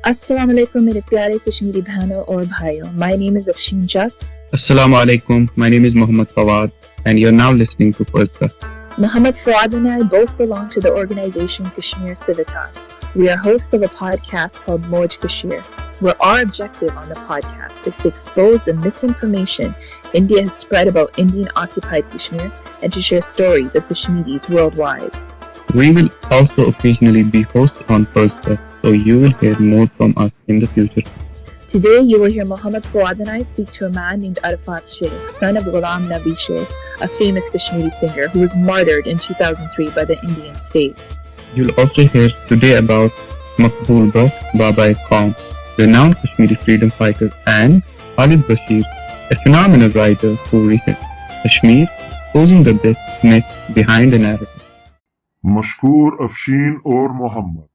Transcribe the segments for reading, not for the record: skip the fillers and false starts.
अस्सलाम वालेकुम मेरे प्यारे कश्मीरी बहनों और भाइयों. My name is Afshin Chak. Assalamu alaikum. My name is Muhammad Fawad and you're now listening to PAEZ KATH. Muhammad Fawad and I both belong to the organization Kashmir Civitas. We are hosts of a podcast called Moj Kashmir, where our objective on the podcast is to expose the misinformation India has spread about Indian-occupied Kashmir and to share stories of Kashmiris worldwide. We will also occasionally be hosts on PAEZ KATH, so you will hear more from us in the future. Today, you will hear Muhammad Fawad and I speak to a man named Arafat Sheikh, son of Ghulam Nabi Sheikh, a famous Kashmiri singer who was martyred in 2003 by the Indian state. You'll also hear today about Maqbool Baba Qaum, renowned Kashmiri freedom fighter, and Khalid Bashir, a phenomenal writer who researched Kashmir, posing the best myth behind the narrative. مشكور أفشين اور محمد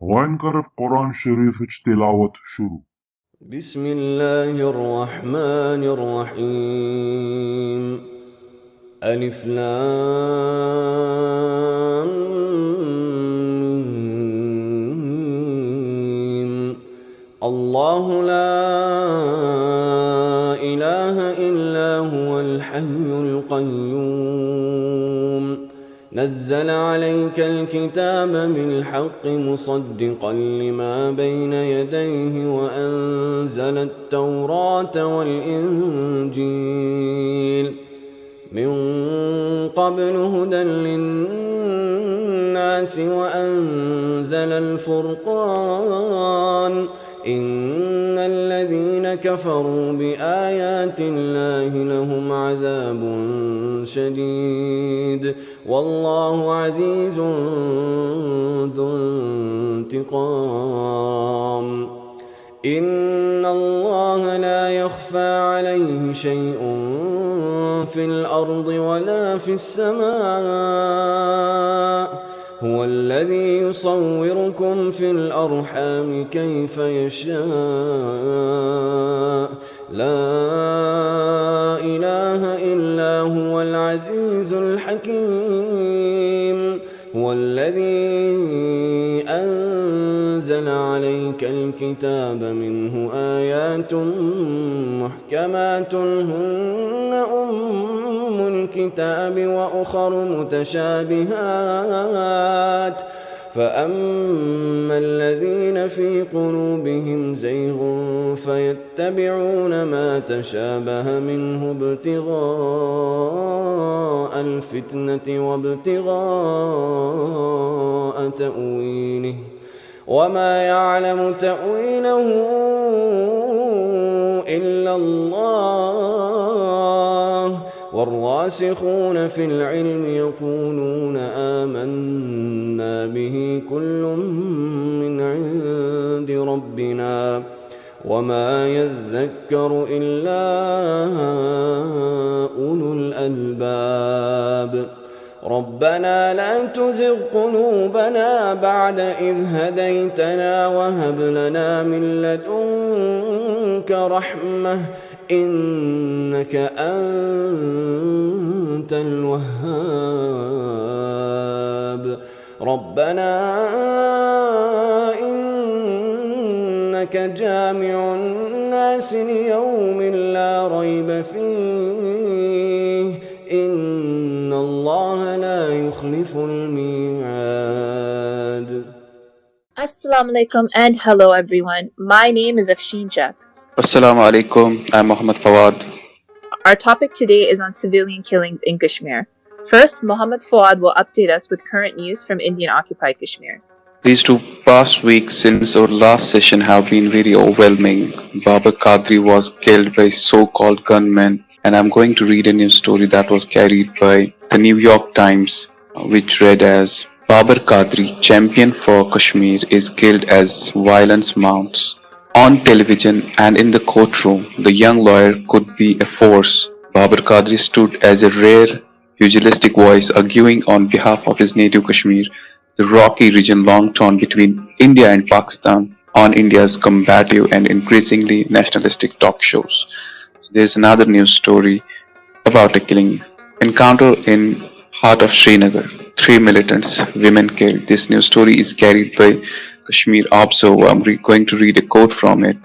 وين قرف قرآن شريف تلاوة شروع. بسم الله الرحمن الرحيم. ألف لام ميم. الله لا إله إلا هو الحي القيوم نزل عليك الكتاب بالحق مصدقا لما بين يديه وأنزل التوراة والإنجيل من قبل هدى للناس وأنزل الفرقان إن الذين كفروا بآيات الله لهم عذاب شديد والله عزيز ذو انتقام. إن الله لا يخفى عليه شيء في الأرض ولا في السماء هو الذي يصوركم في الأرحام كيف يشاء لا إله إلا هو العزيز الحكيم. هو الذي أنزل عليك الكتاب منه آيات محكمات هن أم الكتاب وأخر متشابهات فأما الذين في قلوبهم زيغ فيتبعون ما تشابه منه ابتغاء الفتنة وابتغاء تأويله وما يعلم تأويله إلا الله والراسخون في العلم يقولون آمنا به كل من عند ربنا وما يذكر إلا أولو الألباب. ربنا لا تزغ قلوبنا بعد إذ هديتنا وهب لنا من لدنك رحمة إنك أنت الوهاب. ربنا إنك جامع الناس ليوم لا ريب فيه إن الله لا يخلف الميعاد. Assalamu alaikum and hello everyone. My name is Afshin Chak. Assalamu alaikum. I'm Muhammad Fawad. Our topic today is on civilian killings in Kashmir. First, Muhammad Fawad will update us with current news from Indian-occupied Kashmir. These 2 past weeks since our last session have been very overwhelming. Babar Qadri was killed by so-called gunmen, and I'm going to read a news story that was carried by the New York Times, which read as Babar Qadri, champion for Kashmir, is killed as violence mounts. On television and in the courtroom, the young lawyer could be a force. Babar Qadri stood as a rare, pugilistic voice arguing on behalf of his native Kashmir, the rocky region long torn between India and Pakistan, on India's combative and increasingly nationalistic talk shows. There's another news story about a killing. Encounter in heart of Srinagar. 3 militants, women killed. This news story is carried by Kashmir Observer. I'm going to read a quote from it.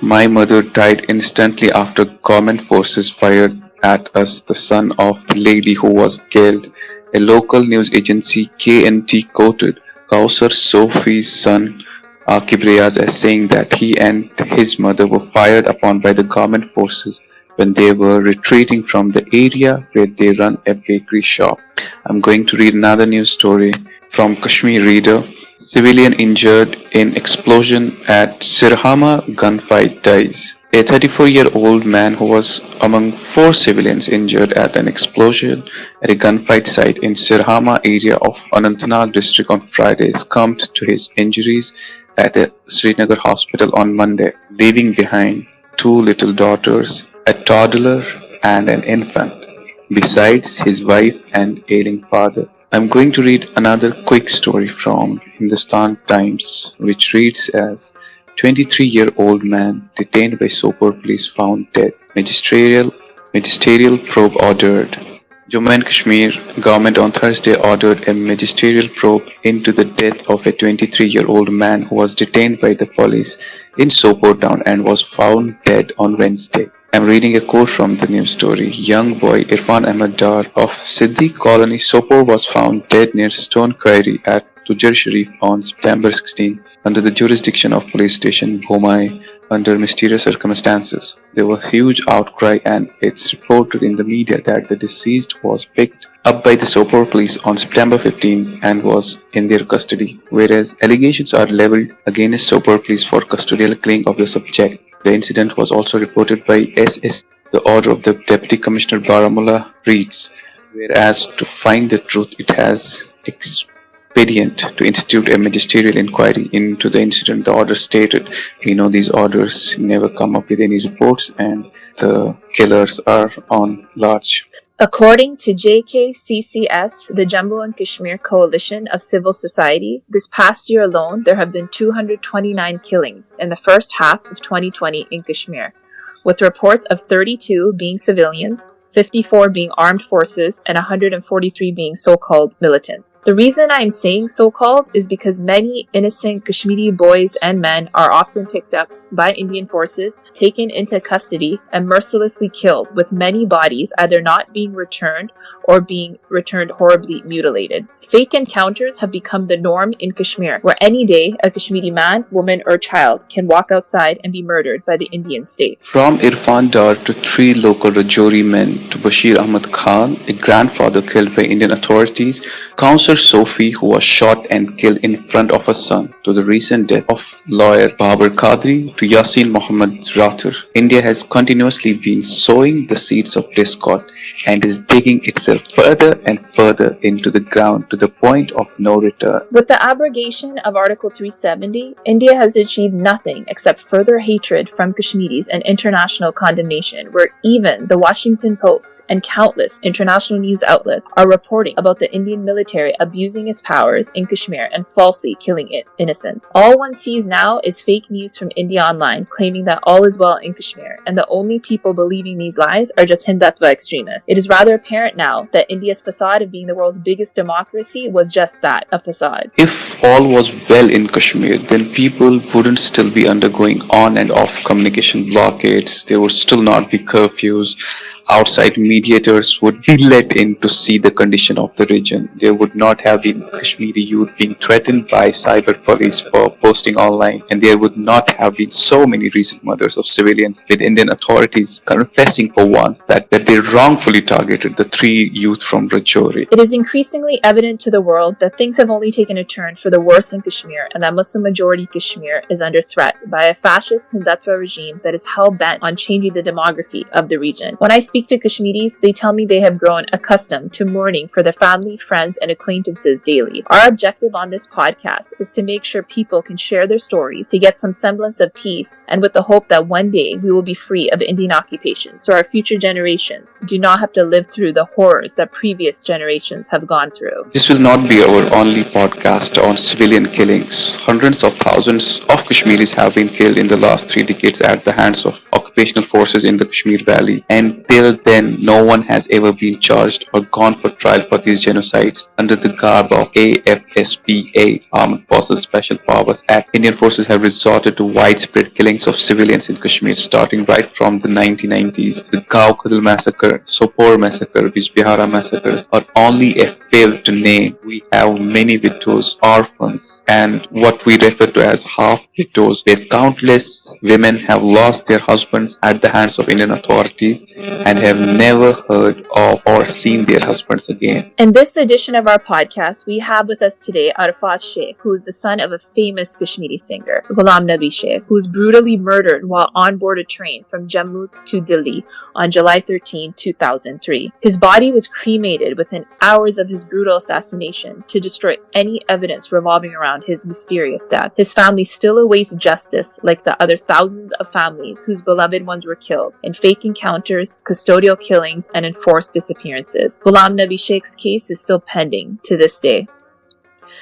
My mother died instantly after government forces fired at us, the son of the lady who was killed. A local news agency KNT quoted Kausar Sofi's son Akib Reyaz as saying that he and his mother were fired upon by the government forces when they were retreating from the area where they run a bakery shop. I'm going to read another news story from Kashmir Reader. Civilian injured in explosion at Sirhama gunfight dies. A 34-year-old man who was among 4 civilians injured at an explosion at a gunfight site in Sirhama area of Anantnag district on Friday succumbed to his injuries at a Srinagar hospital on Monday, leaving behind 2 little daughters, a toddler and an infant, besides his wife and ailing father. I'm going to read another quick story from Hindustan Times, which reads as 23-year-old man detained by Sopore police found dead. Magisterial probe ordered. Jammu and Kashmir government on Thursday ordered a magisterial probe into the death of a 23-year-old man who was detained by the police in Sopore town and was found dead on Wednesday. I'm reading a quote from the news story. Young boy Irfan Ahmed Dar of Siddiq Colony, Sopore was found dead near Stone Quarry at Tujar Sharif on September 16 under the jurisdiction of police station Bhomai under mysterious circumstances. There was huge outcry and it's reported in the media that the deceased was picked up by the Sopore police on September 15 and was in their custody, whereas allegations are leveled against Sopore police for custodial killing of the subject. The incident was also reported by SS. The order of the Deputy Commissioner Baramulla reads, whereas to find the truth it has expedient to institute a magisterial inquiry into the incident. The order stated, we know these orders never come up with any reports and the killers are on large. According to JKCCS, the Jammu and Kashmir Coalition of Civil Society, this past year alone, there have been 229 killings in the first half of 2020 in Kashmir, with reports of 32 being civilians, 54 being armed forces, and 143 being so-called militants. The reason I am saying so-called is because many innocent Kashmiri boys and men are often picked up by Indian forces, taken into custody, and mercilessly killed, with many bodies either not being returned or being returned horribly mutilated. Fake encounters have become the norm in Kashmir, where any day a Kashmiri man, woman, or child can walk outside and be murdered by the Indian state. From Irfan Dar to 3 local Rajouri men to Bashir Ahmad Khan, a grandfather killed by Indian authorities, Councillor Sofi, who was shot and killed in front of her son, to the recent death of lawyer Babar Qadri, to Yasin Muhammad Rathur. India has continuously been sowing the seeds of discord and is digging itself further and further into the ground to the point of no return. With the abrogation of Article 370, India has achieved nothing except further hatred from Kashmiris and international condemnation, where even the Washington Post and countless international news outlets are reporting about the Indian military abusing its powers in Kashmir and falsely killing innocents. All one sees now is fake news from India Online claiming that all is well in Kashmir, and the only people believing these lies are just Hindutva extremists. It is rather apparent now that India's facade of being the world's biggest democracy was just that, a facade. If all was well in Kashmir, then people wouldn't still be undergoing on and off communication blockades, there would still not be curfews, outside mediators would be let in to see the condition of the region. There would not have been Kashmiri youth being threatened by cyber police for posting online, and there would not have been so many recent murders of civilians, with Indian authorities confessing for once that they wrongfully targeted the 3 youth from Rajouri. It is increasingly evident to the world that things have only taken a turn for the worse in Kashmir, and that Muslim-majority Kashmir is under threat by a fascist Hindutva regime that is hell-bent on changing the demography of the region. When I speak to Kashmiris, they tell me they have grown accustomed to mourning for their family, friends, and acquaintances daily. Our objective on this podcast is to make sure people can share their stories, to get some semblance of peace, and with the hope that one day we will be free of Indian occupation, so our future generations do not have to live through the horrors that previous generations have gone through. This will not be our only podcast on civilian killings. Hundreds of thousands of Kashmiris have been killed in the last 3 decades at the hands of occupational forces in the Kashmir Valley, and there Till then, no one has ever been charged or gone for trial for these genocides. Under the garb of AFSPA, Armed Forces Special Powers Act, Indian forces have resorted to widespread killings of civilians in Kashmir, starting right from the 1990s. The Gao Kadal massacre, Sopore massacre, Bijbihara massacres are only a few to name. We have many widows, orphans, and what we refer to as half widows, where countless women have lost their husbands at the hands of Indian authorities and have never heard of or seen their husbands again. In this edition of our podcast, we have with us today Arafat Sheikh, who is the son of a famous Kashmiri singer, Ghulam Nabi Sheikh, who was brutally murdered while on board a train from Jammu to Delhi on July 13, 2003. His body was cremated within hours of his brutal assassination to destroy any evidence revolving around his mysterious death. His family still awaits justice, like the other thousands of families whose beloved ones were killed in fake encounters, custodial killings, and enforced disappearances. Ghulam Nabi Sheikh's case is still pending to this day.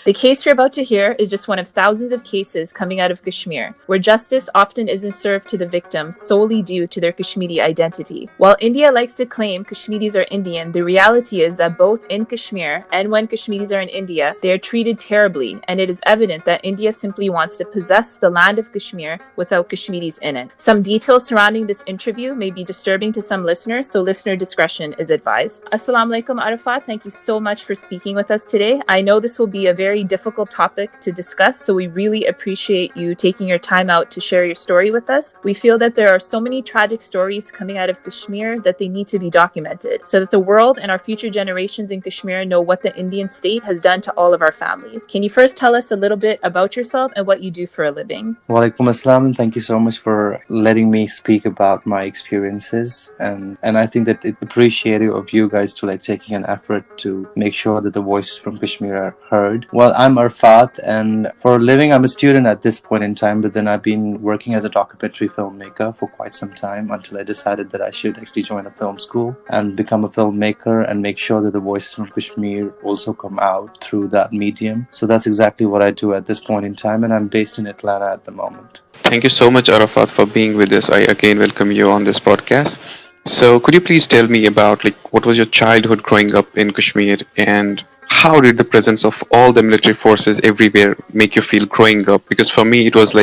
The case you're about to hear is just one of thousands of cases coming out of Kashmir, where justice often isn't served to the victims solely due to their Kashmiri identity. While India likes to claim Kashmiris are Indian, the reality is that both in Kashmir and when Kashmiris are in India, they are treated terribly, and it is evident that India simply wants to possess the land of Kashmir without Kashmiris in it. Some details surrounding this interview may be disturbing to some listeners, so listener discretion is advised. Assalamu alaikum, Arafat. Thank you so much for speaking with us today. I know this will be a very difficult topic to discuss, so we really appreciate you taking your time out to share your story with us. We feel that there are so many tragic stories coming out of Kashmir that they need to be documented so that the world and our future generations in Kashmir know what the Indian state has done to all of our families. Can you first tell us a little bit about yourself and what you do for a living? Walaikum assalam, and thank you so much for letting me speak about my experiences, and I think that it's appreciative of you guys to taking an effort to make sure that the voices from Kashmir are heard. Well, I'm Arfat, and for a living I'm a student at this point in time, but then I've been working as a documentary filmmaker for quite some time until I decided that I should actually join a film school and become a filmmaker and make sure that the voices from Kashmir also come out through that medium. So that's exactly what I do at this point in time, and I'm based in Atlanta at the moment. Thank you so much, Arafat, for being with us. I again welcome you on this podcast. So could you please tell me about what was your childhood growing up in Kashmir, and how did the presence of all the military forces everywhere make you feel growing up? Because for me, it was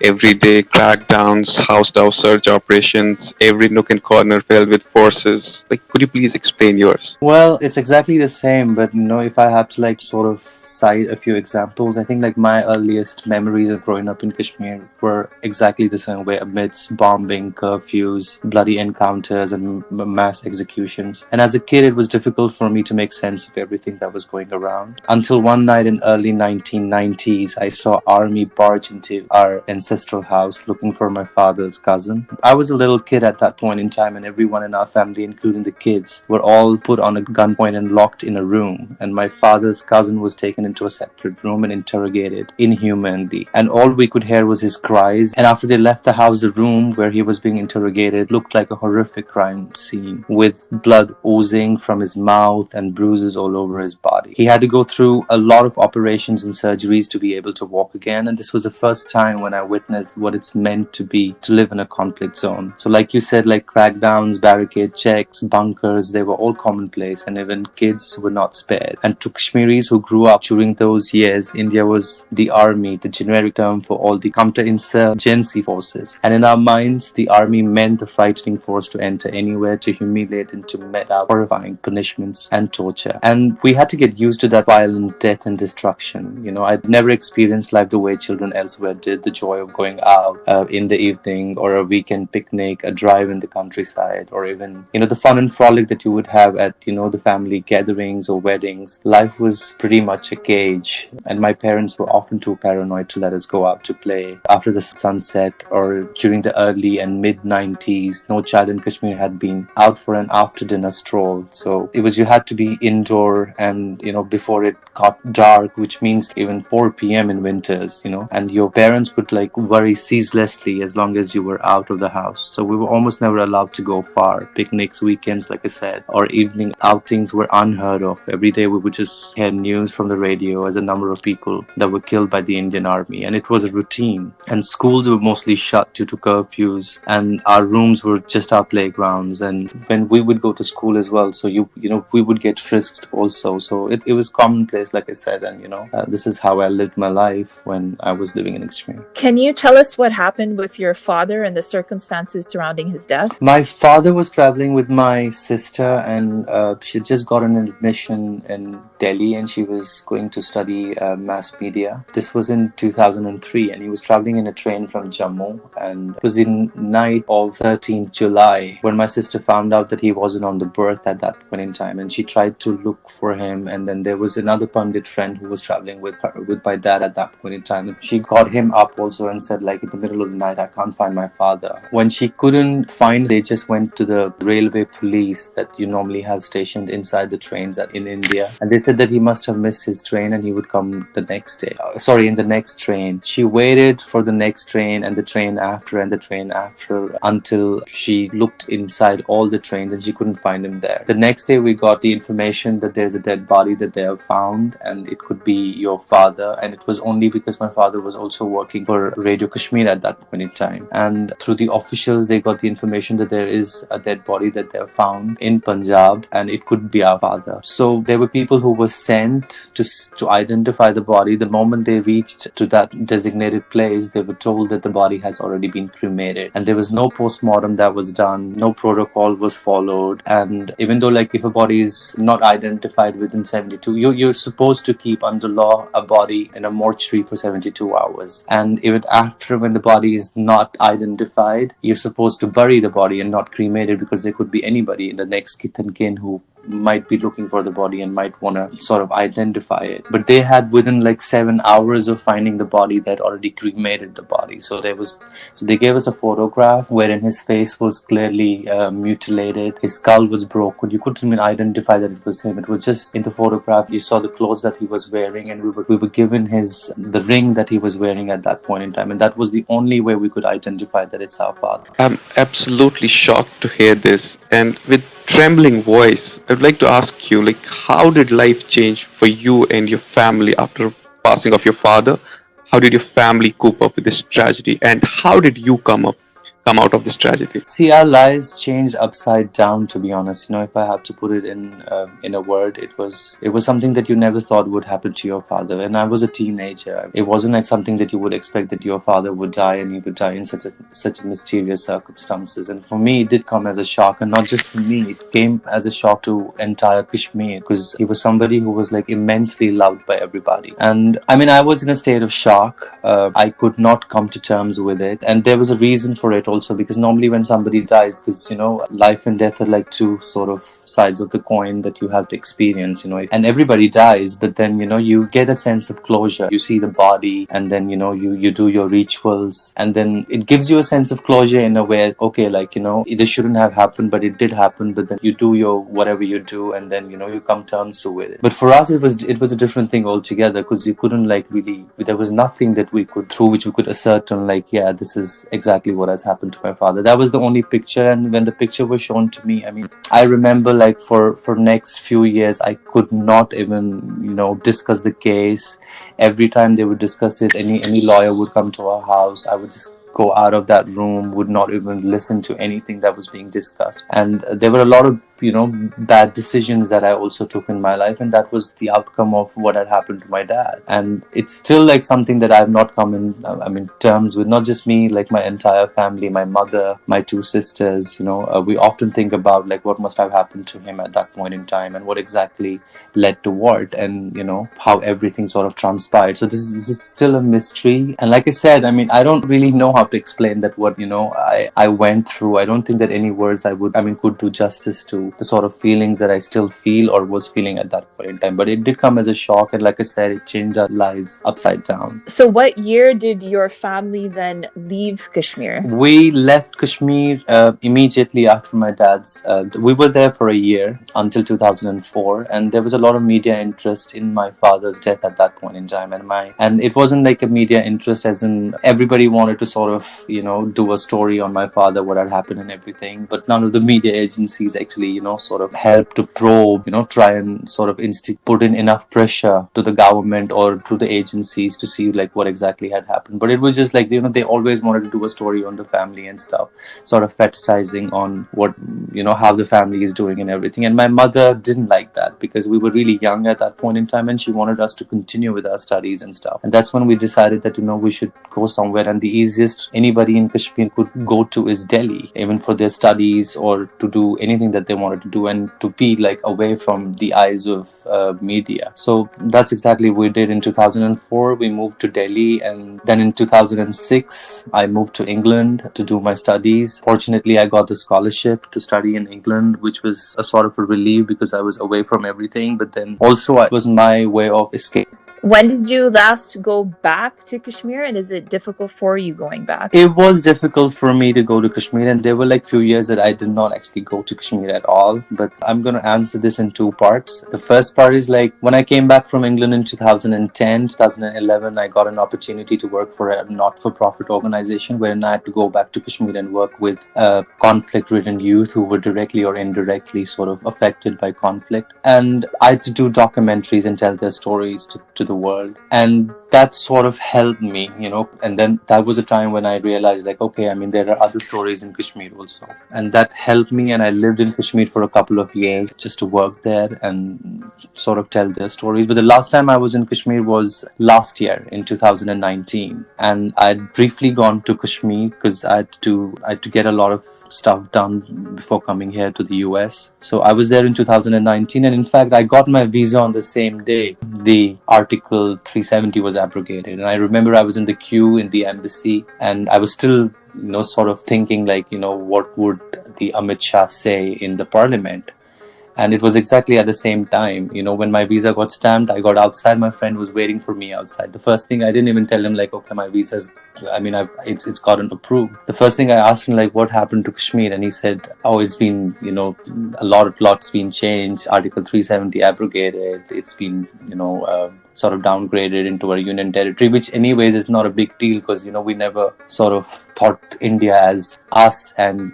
everyday crackdowns, house-to-house search operations, every nook and corner filled with forces. Could you please explain yours? Well, it's exactly the same, but if I have to sort of cite a few examples, I think my earliest memories of growing up in Kashmir were exactly the same way, amidst bombing, curfews, bloody encounters, and mass executions. And as a kid, it was difficult for me to make sense of everything that was going around, until one night in early 1990s I saw army barge into our ancestral house looking for my father's cousin. I was a little kid at that point in time, and everyone in our family, including the kids, were all put on a gunpoint and locked in a room, and my father's cousin was taken into a separate room and interrogated inhumanly, and all we could hear was his cries. And after they left the house, the room where he was being interrogated looked like a horrific crime scene, with blood oozing from his mouth and bruises all over his body. He had to go through a lot of operations and surgeries to be able to walk again, and this was the first time when I witnessed what it's meant to be to live in a conflict zone. So like you said, crackdowns, barricade checks, bunkers, they were all commonplace, and even kids were not spared. And to Kashmiris who grew up during those years, India was the army, the generic term for all the counterinsurgency forces. And in our minds, the army meant the frightening force to enter anywhere, to humiliate and to met out horrifying punishments and torture. And we had to get used to that violent death and destruction. I'd never experienced life the way children elsewhere did, the joy of going out in the evening, or a weekend picnic, a drive in the countryside, or even, the fun and frolic that you would have at, the family gatherings or weddings. Life was pretty much a cage, and my parents were often too paranoid to let us go out to play after the sunset or during the early and mid-90s. No child in Kashmir had been out for an after-dinner stroll, so it was you had to be indoor, and before it got dark, which means even 4 p.m. in winters, and your parents would like worry ceaselessly as long as you were out of the house. So we were almost never allowed to go far. Picnics, weekends, like I said, or evening outings were unheard of. Every day we would just hear news from the radio as a number of people that were killed by the Indian army, and it was a routine. And schools were mostly shut due to curfews, and our rooms were just our playgrounds. And when we would go to school as well, so we would get frisked also. So it was commonplace, like I said, and this is how I lived my life when I was living in Kashmir. Can you tell us what happened with your father and the circumstances surrounding his death? My father was traveling with my sister, and she had just gotten an admission in Delhi, and she was going to study mass media. This was in 2003, and he was traveling in a train from Jammu, and it was the night of 13th July when my sister found out that he wasn't on the berth at that point in time, and she tried to look for him. And then there was another Pandit friend who was traveling with my dad at that point in time, and she got him up also and said, like, in the middle of the night, I can't find my father. When she couldn't find, they just went to the railway police that you normally have stationed inside the trains in India, and they said that he must have missed his train and he would come the next day. In the next train. She waited for the next train and the train after and the train after until she looked inside all the trains and she couldn't find him there. The next day we got the information that there's a dead body that they have found, and it could be your father. And it was only because my father was also working for Radio Kashmir at that point in time. And through the officials, they got the information that there is a dead body that they have found in Punjab, and it could be our father. So there were people who were sent to identify the body. The moment they reached to that designated place, they were told that the body has already been cremated, and there was no post-mortem that was done, no protocol was followed. And even though, like, if a body is not identified within 72, you're supposed to keep under law a body in a mortuary for 72 hours, and even after, when the body is not identified, you're supposed to bury the body and not cremate it, because there could be anybody in the next kith and kin who might be looking for the body and might want to sort of identify it. But they had, within like 7 hours of finding the body, that already cremated the body. So they gave us a photograph wherein his face was clearly mutilated, his skull was broken. You couldn't even identify that it was him. It was just in the photograph you saw the clothes that he was wearing, and we were given the ring that he was wearing at that point in time, and that was the only way we could identify that it's our father. I'm absolutely shocked to hear this, and with trembling voice, I'd like to ask you, like, how did life change for you and your family after passing of your father? How did your family cope up with this tragedy, and how did you come out of this tragedy? See, our lives changed upside down, to be honest. If I have to put it in a word, it was something that you never thought would happen to your father. And I was a teenager. It wasn't like something that you would expect, that your father would die, and he would die in such mysterious circumstances. And for me, it did come as a shock, and not just for me, it came as a shock to entire Kashmir, because he was somebody who was like immensely loved by everybody. And I mean, I was in a state of shock. I could not come to terms with it, and there was a reason for it also, because normally when somebody dies, because life and death are like two sort of sides of the coin that you have to experience, and everybody dies, but then you get a sense of closure. You see the body, and then you do your rituals, and then it gives you a sense of closure in a way. Okay, like this shouldn't have happened, but it did happen. But then you do your whatever you do, and then you come terms with it. But for us, it was a different thing altogether, because you couldn't there was nothing that we could, through which we could ascertain, like, yeah, this is exactly what has happened to my father. That was the only picture. And when the picture was shown to me, I mean, I remember, like, for next few years, I could not even discuss the case. Every time they would discuss it, any lawyer would come to our house, I would just go out of that room, would not even listen to anything that was being discussed. And there were a lot of bad decisions that I also took in my life, and that was the outcome of what had happened to my dad. And it's still like something that I've not come in terms with, not just me, like my entire family, my mother, my two sisters. We often think about, like, what must have happened to him at that point in time, and what exactly led to what, and how everything sort of transpired. So this is still a mystery. And like I said, I mean, I don't really know how to explain that what I went through. I don't think that any words could do justice to to the sort of feelings that I still feel or was feeling at that point in time. But it did come as a shock, and like I said, it changed our lives upside down. So what year did your family then leave Kashmir? We left Kashmir immediately after my dad's. We were there for a year until 2004, and there was a lot of media interest in my father's death at that point in time. And it wasn't like a media interest as in everybody wanted to sort of, do a story on my father, what had happened and everything. But none of the media agencies actually, sort of helped to probe, try and sort of put in enough pressure to the government or to the agencies to see like what exactly had happened. But it was just like, they always wanted to do a story on the family and stuff, sort of fetishizing on what, how the family is doing and everything. And my mother didn't like that because we were really young at that point in time, and she wanted us to continue with our studies and stuff. And that's when we decided that, we should go somewhere. And the easiest anybody in Kashmir could go to is Delhi, even for their studies or to do anything that they wanted to do and to be like away from the eyes of media. So that's exactly what we did. In 2004, we moved to Delhi, and then in 2006, I moved to England to do my studies. Fortunately, I got the scholarship to study in England, which was a sort of a relief because I was away from everything. But then also it was my way of escape. When did you last go back to Kashmir, and is it difficult for you going back? It was difficult for me to go to Kashmir, and there were like few years that I did not actually go to Kashmir at all. But I'm going to answer this in two parts. The first part is like when I came back from England in 2010, 2011, I got an opportunity to work for a not-for-profit organization wherein I had to go back to Kashmir and work with conflict-ridden youth who were directly or indirectly sort of affected by conflict. And I had to do documentaries and tell their stories to the world. And that sort of helped me, and then that was a time when I realized like, okay, there are other stories in Kashmir also. And that helped me, and I lived in Kashmir for a couple of years just to work there and sort of tell their stories. But the last time I was in Kashmir was last year in 2019. And I'd briefly gone to Kashmir because I had to get a lot of stuff done before coming here to the US. So I was there in 2019, and in fact, I got my visa on the same day the Article 370 was abrogated. And I remember I was in the queue in the embassy, and I was still sort of thinking like, what would the Amit Shah say in the parliament? And it was exactly at the same time, when my visa got stamped, I got outside, my friend was waiting for me outside. The first thing, I didn't even tell him like, okay, my visa's, it's gotten approved. The first thing I asked him like, what happened to Kashmir? And he said, oh, it's been, a lot's been changed. Article 370 abrogated. It's been, sort of downgraded into a union territory, which anyways is not a big deal because, we never sort of thought India as us and,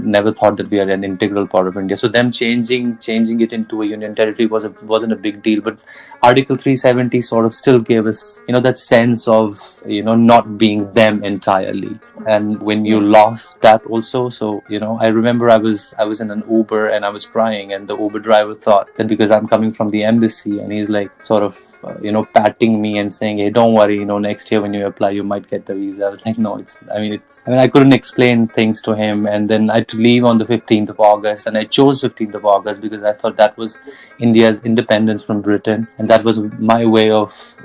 never thought that we are an integral part of India. So them changing it into a union territory wasn't a big deal. But Article 370 sort of still gave us, that sense of, not being them entirely. And when you lost that also, so, I remember I was in an Uber and I was crying, and the Uber driver thought that because I'm coming from the embassy, and he's like sort of, patting me and saying, hey, don't worry, next year when you apply, you might get the visa. I was like, no, I couldn't explain things to him. And then I had to leave on the 15th of August, and I chose 15th of August because I thought that was India's independence from Britain. And that was my way of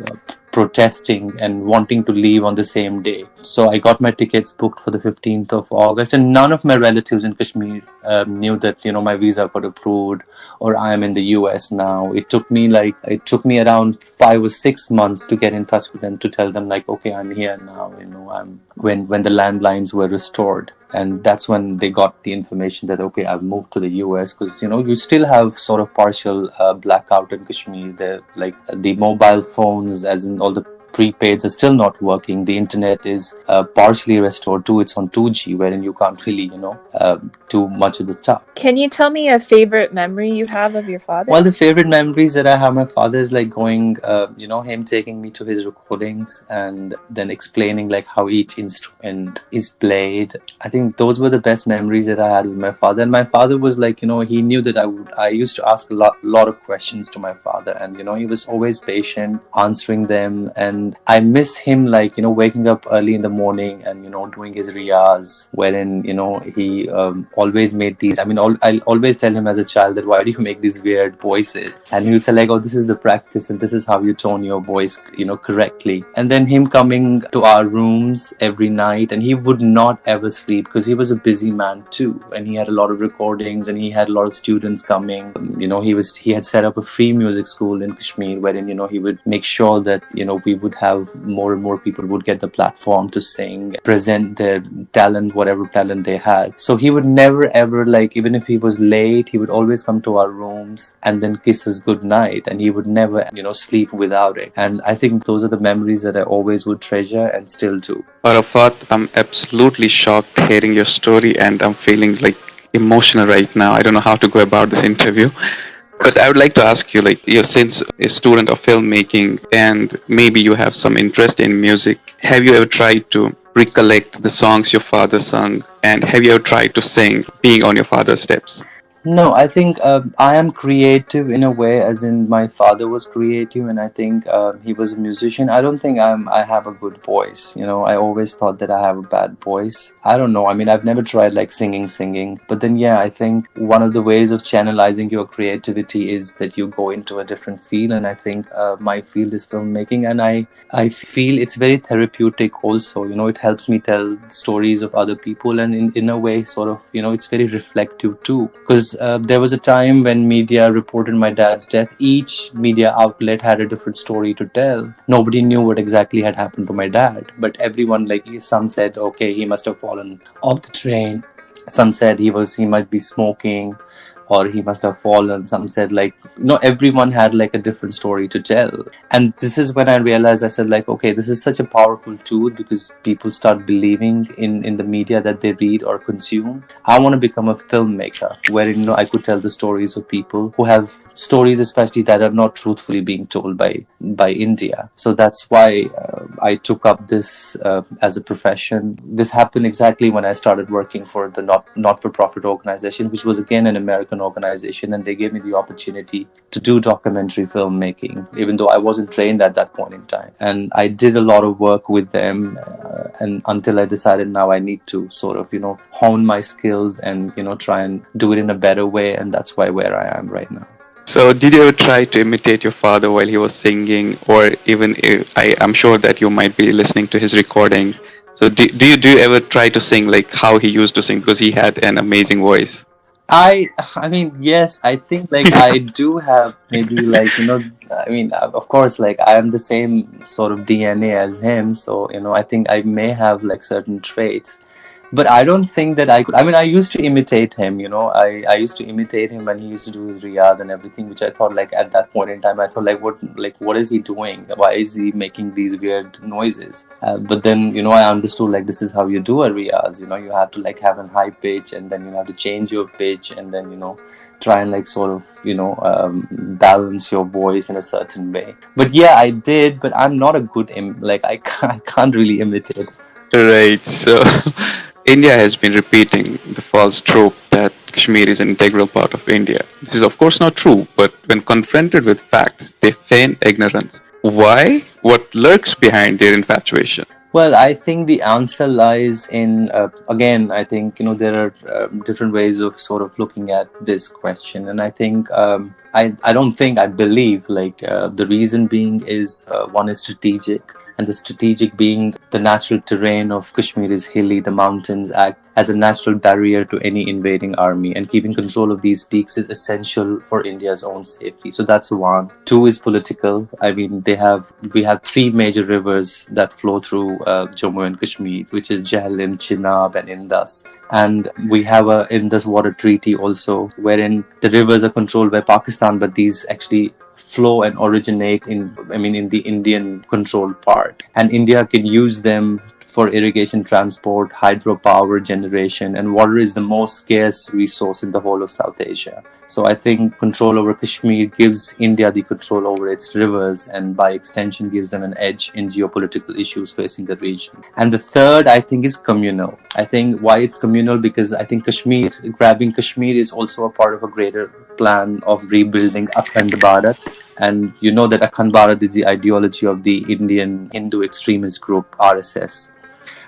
protesting and wanting to leave on the same day. So I got my tickets booked for the 15th of August, and none of my relatives in Kashmir knew that, my visa got approved or I am in the US now. It took me around 5 or 6 months to get in touch with them to tell them like, okay, I'm here now, when the landlines were restored. And that's when they got the information that, okay, I've moved to the US because, you still have sort of partial blackout in Kashmir. They're like the mobile phones, as in all the prepaids, are still not working. The internet is partially restored too. It's on 2G, wherein you can't really, do much of the stuff. Can you tell me a favorite memory you have of your father? Well, the favorite memories that I have my father is like going, him taking me to his recordings and then explaining like how each instrument is played. I think those were the best memories that I had with my father. And my father was like, he knew that I used to ask a lot of questions to my father, and he was always patient answering them. And and I miss him, like, waking up early in the morning and, doing his riyaz, wherein, he always made these, I'll always tell him as a child that why do you make these weird voices? And he would say like, oh, this is the practice and this is how you tone your voice, correctly. And then him coming to our rooms every night, and he would not ever sleep because he was a busy man too, and he had a lot of recordings and he had a lot of students coming. He had set up a free music school in Kashmir, wherein he would make sure that we would have more and more people would get the platform to sing, present their talent, whatever talent they had. So he would never ever, like, even if he was late, he would always come to our rooms and then kiss us good night, and he would never sleep without it. And I think those are the memories that I always would treasure and still do. Arafat, I'm absolutely shocked hearing your story, and I'm feeling like emotional right now. I don't know how to go about this interview. But I would like to ask you, like, you're since a student of filmmaking and maybe you have some interest in music. Have you ever tried to recollect the songs your father sung? And have you ever tried to sing being on your father's steps? No, I think I am creative in a way, as in my father was creative, and I think he was a musician. I don't think I have a good voice. I always thought that I have a bad voice. I don't know. I've never tried like singing. But then, yeah, I think one of the ways of channelizing your creativity is that you go into a different field. And I think my field is filmmaking, and I feel it's very therapeutic also. It helps me tell stories of other people, and in a way, sort of, it's very reflective too. Because there was a time when media reported my dad's death. Each media outlet had a different story to tell. Nobody knew what exactly had happened to my dad, but everyone, like, some said, okay, he must have fallen off the train. Some said he might be smoking, or he must have fallen. Some said, like, everyone had like a different story to tell. And this is when I realized, I said, like, okay, this is such a powerful tool, because people start believing in the media that they read or consume. I want to become a filmmaker wherein I could tell the stories of people who have stories, especially that are not truthfully being told by India. So that's why I took up this as a profession. This happened exactly when I started working for the not-for-profit organization, which was again an American organization, and they gave me the opportunity to do documentary filmmaking, even though I wasn't trained at that point in time. And I did a lot of work with them, and until I decided now I need to sort of hone my skills and try and do it in a better way, and that's why where I am right now. So did you ever try to imitate your father while he was singing, or even I'm sure that you might be listening to his recordings? So do you ever try to sing like how he used to sing, because he had an amazing voice? I mean, yes, I think like I do have maybe like, of course, like I am the same sort of DNA as him. So, I think I may have like certain traits, but I don't think that I could. I used to imitate him, I used to imitate him when he used to do his riyaz and everything, which I thought like at that point in time, I thought like, what is he doing? Why is he making these weird noises? But then, I understood like this is how you do a riyaz, you have to like have a high pitch, and then you have to change your pitch, and then, try and like sort of, balance your voice in a certain way. But yeah, I did, but I'm not a good, I can't really imitate. Right. So India has been repeating the false trope that Kashmir is an integral part of India. This is of course not true, but when confronted with facts, they feign ignorance. Why? What lurks behind their infatuation? Well, I think the answer lies in, again, I think, there are different ways of sort of looking at this question. And I think, I believe like the reason being is one is strategic. And the strategic being the natural terrain of Kashmir is hilly. The mountains act as a natural barrier to any invading army, and keeping control of these peaks is essential for India's own safety. So that's one. Two is political. We have three major rivers that flow through Jammu and Kashmir, which is Jhelum, Chenab, and Indus. And we have a Indus Water Treaty also, wherein the rivers are controlled by Pakistan, but these actually flow and originate in the Indian controlled part, and India can use them for irrigation, transport, hydropower generation, and water is the most scarce resource in the whole of South Asia. So I think control over Kashmir gives India the control over its rivers, and by extension gives them an edge in geopolitical issues facing the region. And the third, I think, is communal. I think why it's communal, because I think grabbing Kashmir is also a part of a greater plan of rebuilding Akhand Bharat, And you know that Akhand Bharat is the ideology of the Indian Hindu extremist group RSS,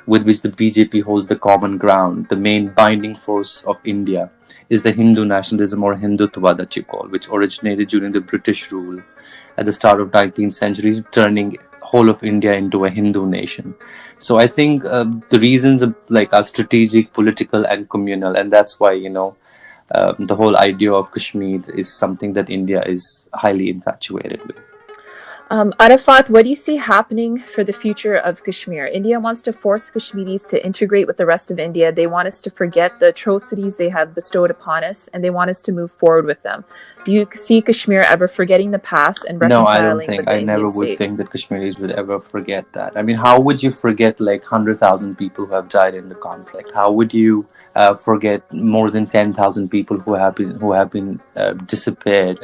with which the BJP holds the common ground. The main binding force of India is the Hindu nationalism, or Hindutva that you call, which originated during the British rule at the start of 19th century, turning whole of India into a Hindu nation. So I think the reasons are strategic, political, and communal, and that's why the whole idea of Kashmir is something that India is highly infatuated with. Arafat, what do you see happening for the future of Kashmir? India wants to force Kashmiris to integrate with the rest of India. They want us to forget the atrocities they have bestowed upon us, and they want us to move forward with them. Do you see Kashmir ever forgetting the past and reconciling No, I don't with think. the I Indian never would state? think that Kashmiris would ever forget that. I mean, how would you forget 100,000 people who have died in the conflict? How would you forget more than 10,000 people who have been disappeared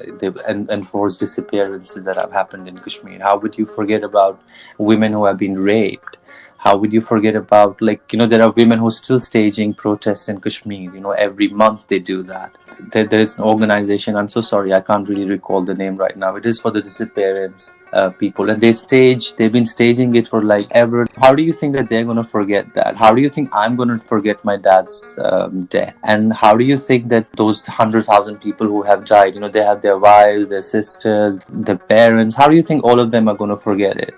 and forced disappearances that have happened in Kashmir? How would you forget about women who have been raped? How would you forget about, there are women who are still staging protests in Kashmir. Every month they do that. There is an organization, I'm so sorry, I can't really recall the name right now. It is for the disappearance people. And they've been staging it for ever. How do you think that they're going to forget that? How do you think I'm going to forget my dad's death? And how do you think that those 100,000 people who have died, they have their wives, their sisters, their parents, how do you think all of them are going to forget it?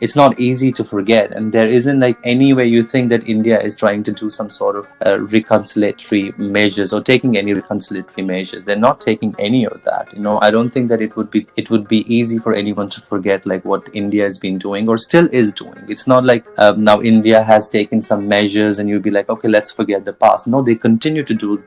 It's not easy to forget. And there isn't any way you think that India is trying to do some sort of reconciliatory measures or taking any reconciliatory measures. They're not taking any of that. I don't think that it would be easy for anyone to forget what India has been doing or still is doing. It's not now India has taken some measures and you'll be like, okay, let's forget the past. No, they continue to do,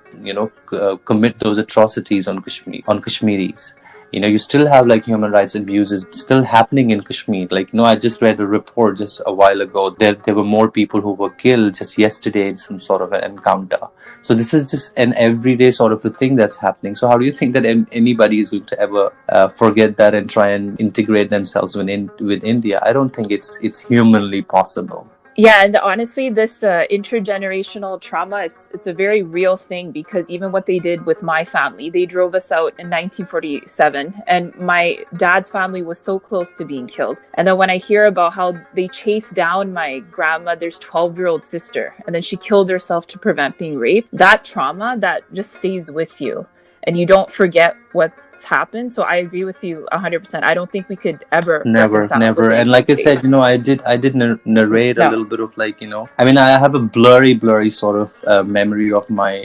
commit those atrocities on Kashmiris. You still have human rights abuses still happening in Kashmir. I just read a report just a while ago that there were more people who were killed just yesterday in some sort of an encounter. So this is just an everyday sort of a thing that's happening. So how do you think that anybody is going to ever forget that and try and integrate themselves with India? I don't think it's humanly possible. Yeah, and honestly, this intergenerational trauma, it's a very real thing, because even what they did with my family, they drove us out in 1947, and my dad's family was so close to being killed. And then when I hear about how they chased down my grandmother's 12-year-old sister, and then she killed herself to prevent being raped, that trauma, that just stays with you. And you don't forget what's happened. So I agree with you 100%. I don't think we could ever never. And like I said, I did narrate a little bit of I mean, I have a blurry sort of memory of my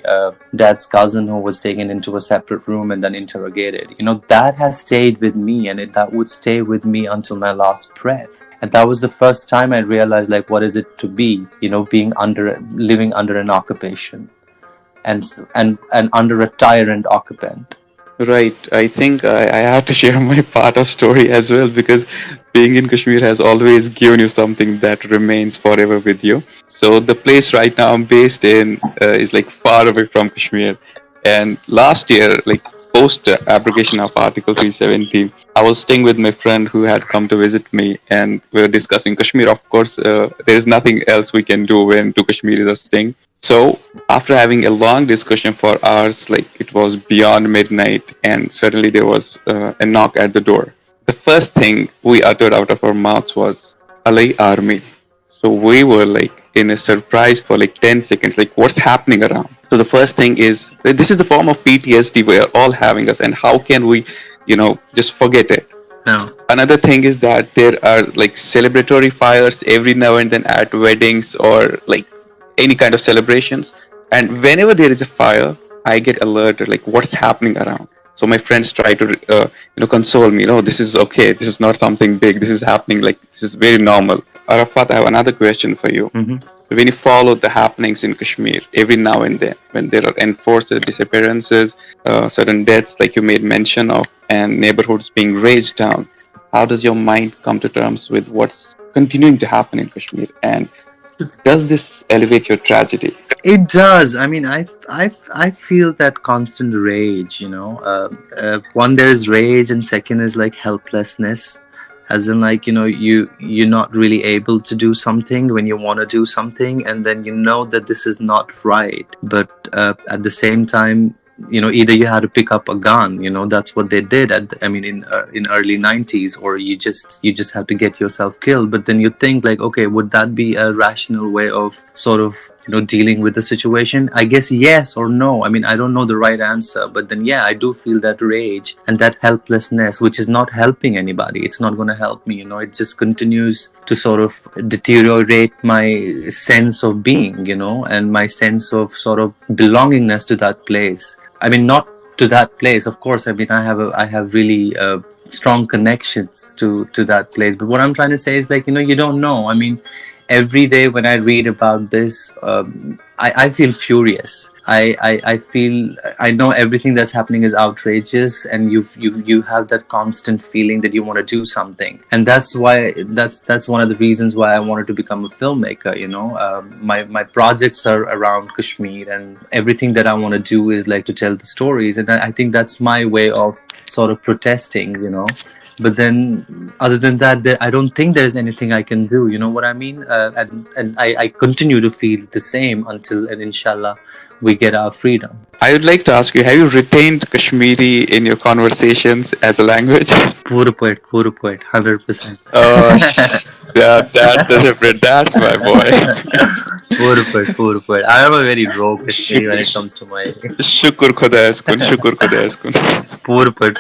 dad's cousin who was taken into a separate room and then interrogated. That has stayed with me, and that would stay with me until my last breath. And that was the first time I realized what is it to be, living under an occupation. And under a tyrant occupant. Right. I think I have to share my part of story as well, because being in Kashmir has always given you something that remains forever with you. So the place right now I'm based in is far away from Kashmir. And last year, post abrogation of Article 370, I was staying with my friend who had come to visit me, and we were discussing Kashmir. Of course, there is nothing else we can do when two Kashmiris are staying. So after having a long discussion for hours, it was beyond midnight, and suddenly there was a knock at the door. The first thing we uttered out of our mouths was "Alai Army." So we were in a surprise for 10 seconds, what's happening around? So the first thing is, this is the form of PTSD we are all having us, and how can we, just forget it? No. Another thing is that there are celebratory fires every now and then at weddings or any kind of celebrations, and whenever there is a fire, I get alerted what's happening around. So my friends try to console me. This is okay, this is not something big, this is happening, this is very normal. Arafat, I have another question for you. Mm-hmm. When you follow the happenings in Kashmir every now and then, when there are enforced disappearances, certain deaths like you made mention of, and neighborhoods being razed down, how does your mind come to terms with what's continuing to happen in Kashmir? And does this elevate your tragedy? It does. I mean, I feel that constant rage. One, there's rage, and second is helplessness, as in you're not really able to do something when you want to do something, and then that this is not right. But at the same time, either you had to pick up a gun, that's what they did in early 90s, or you just had to get yourself killed. But then you think like, okay, would that be a rational way of sort of dealing with the situation? I guess yes or no. I don't know the right answer, but then yeah, I do feel that rage and that helplessness, which is not helping anybody. It's not going to help me. It just continues to sort of deteriorate my sense of being, and my sense of sort of belongingness to that place. Not to that place, of course. I have really strong connections to that place. But what I'm trying to say is like, you don't know. Every day when I read about this, I feel furious. I feel, I know everything that's happening is outrageous, and you have that constant feeling that you want to do something, and that's why that's one of the reasons why I wanted to become a filmmaker. My projects are around Kashmir, and everything that I want to do is like to tell the stories, and I think that's my way of sort of protesting. But then, other than that, I don't think there's anything I can do. You know what I mean? And I continue to feel the same until, and inshallah, we get our freedom. I would like to ask you, have you retained Kashmiri in your conversations as a language? Pura poet, 100%. That's different. That's my boy. Pura poet. I am a very raw Kashmiri when it comes to my... Shukur Khuda. Pura poet,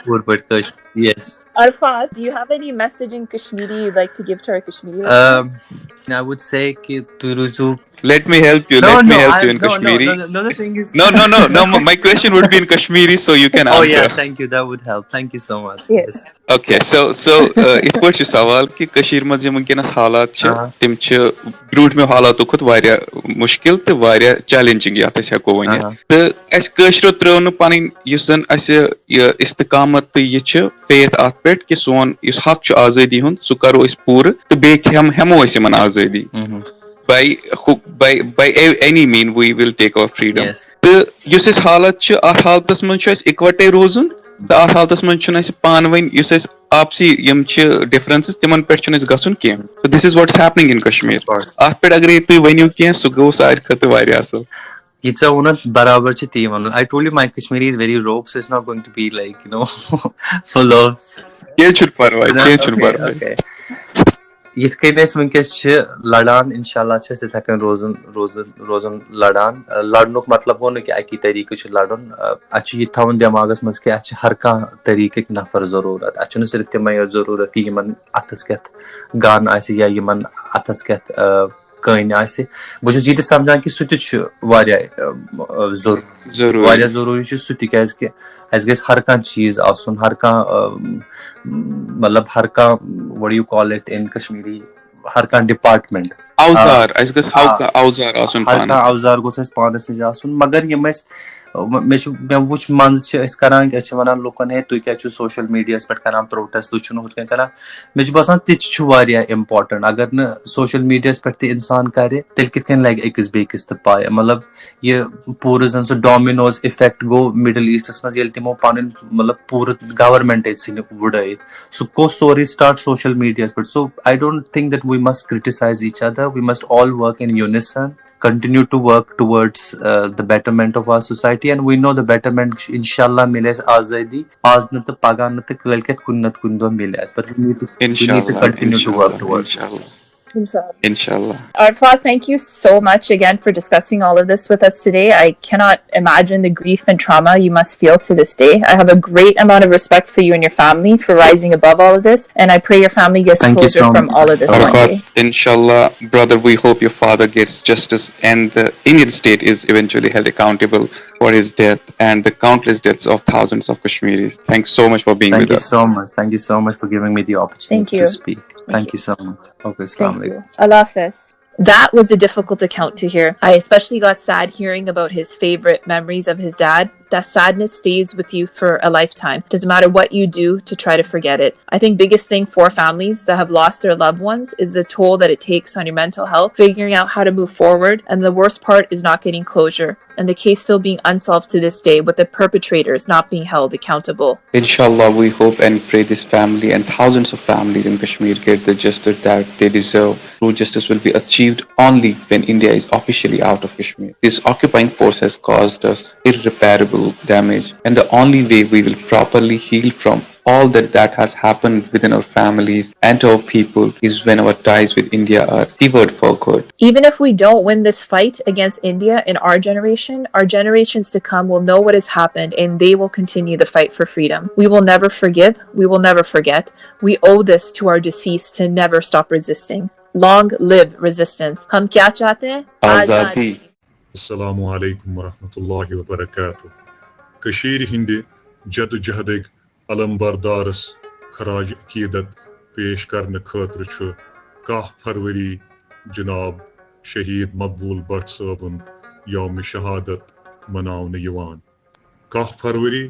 Kashmir. Yes. Arfat, do you have any message in Kashmiri you'd like to give to our Kashmiri listeners? I would say कि तू let me help you. Let me help you in Kashmiri. No, the thing is... No. My question would be in Kashmiri, so you can answer. Oh yeah, thank you. That would help. Thank you so much. Yes. Okay, so इत point छु सवाल कि कश्मीर में जम वंकनस हालात छ तिम छ ब्रूट में हालातों खुद वारिया मुश्किल ते वारिया चैलेंजिंग यात अस हेको वन तो अस कशरो त्रोन पन युस जन अस इस्तिकामत ते ये छ फेथ आत पेट कि सोन युस हक छ आजादी हुन सु करो अस पूर तो बे हमो अस मन आजादी by any mean we will take our freedom. Yes. तो युस अस हालत छ आ हालतस मन छ अस इकवटे रोजन तो आ हालतस मन छ अस पानवन युस अस आपसी यम छ डिफरेंसेस तिमन पेट छ अस गसुन के so this is what's happening in Kashmir आत पेट अगर तु वनियो के सु गो सार खत वारिया असल It's a barabar chi thi man. I told you my Kashmiri is very rogue, so it's not going to be like, full of... Okay. Yith kaynes winkes ch ladan inshallah ch se thakan rozun ladan ladnuk matlab ho ne ki aki tariqe ch ladun achu yith thawn demagas mas ke ach har ka tariqe ki nafar zarurat achu ne sirf temay zarurat ki yaman atas ket gan aisi ya yaman atas ket kain aisi bu chis yit samjan ki sut ch variya zaruri ch sut kaz ke as guess har ka cheez asun har ka मतलब हर का what do you call it in Kashmiri हर का department औजार as guess how का औजार आसन हर का औजार गोस अस पानस ने जासन मगर ये मैं वुच मंज छ अस करान कि अस वनान लोकन है तु क्या छु सोशल मीडिया पे करान प्रोटेस्ट तु छु होत करा मे बसान ति छु वारिया इंपोर्टेंट अगर न सोशल मीडिया पे ते इंसान करे तेल कितन लाइक एकस बेकस त पाए मतलब ये पूरे जन सो डोमिनोज इफेक्ट गो मिडल ईस्ट मस येल तिमो पान मतलब पूरे गवर्नमेंट इज इन वुडait सो को story start social media but so I don't think that we must criticize each other. We must all work in unison, continue to work towards the betterment of our society, and we know the betterment inshallah miles azadi aznat paganat kalket kunnat kundo miles but we need to continue to work towards Inshallah. Arfat, thank you so much again for discussing all of this with us today. I cannot imagine the grief and trauma you must feel to this day. I have a great amount of respect for you and your family for rising above all of this, and I pray your family gets closure from all of this one day. Inshallah, brother, we hope your father gets justice and the Indian state is eventually held accountable for his death and the countless deaths of thousands of Kashmiris. Thanks so much for being with us. Thank you so much for giving me the opportunity to speak. Thank you so much. Okay, Thank you. Allah Hafiz. That was a difficult account to hear. I especially got sad hearing about his favorite memories of his dad. That sadness stays with you for a lifetime. Doesn't matter what you do to try to forget it. I think biggest thing for families that have lost their loved ones is the toll that it takes on your mental health, figuring out how to move forward, and the worst part is not getting closure, and the case still being unsolved to this day with the perpetrators not being held accountable. Inshallah, we hope and pray this family and thousands of families in Kashmir get the justice that they deserve. True justice will be achieved only when India is officially out of Kashmir. This occupying force has caused us irreparable damage. And the only way we will properly heal from all that has happened within our families and to our people is when our ties with India are severed for good. Even if we don't win this fight against India in our generation, our generations to come will know what has happened and they will continue the fight for freedom. We will never forgive. We will never forget. We owe this to our deceased to never stop resisting. Long live resistance. Hum kya chahte hain? Azadi. Assalamu alaikum wa rahmatullahi wa barakatuh. Kashmir hindi jadojahdig alam bardaras kharaj aqidat pesh karne khatra chu 10 फरवरी जनाब शहीद मकबूल भट्ट साहबन यौम शहादत मनावने यवान 10 फरवरी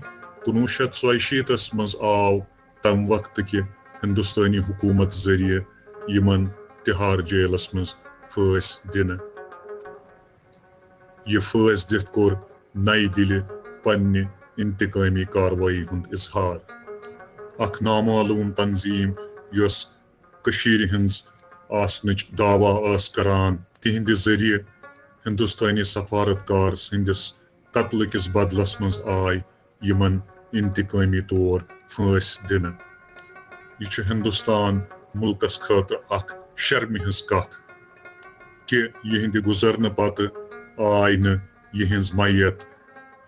1947 मज आव तम वक्त कि हिंदुस्तानी हुकूमत जरिए यमन तिहार जेलस मज फैस दिन यह फैस दित कोर नई दिल पन्ने इंतकामी कार्रवाई हुंद इजहार अख नामालूम तंजीम यस कशीर हिंज आसनच दावा आस करान तिहंद जरिए हिंदुस्तानी सफारतकार सिंदिस कत्ल किस बदलस मज आय यमन इंतकामी तौर फांस दिन यह हिंदुस्तान मुल्कस खतर अख शर्म हिंज कथ कि यहंद गुजरन पत आय न यहंज मैयत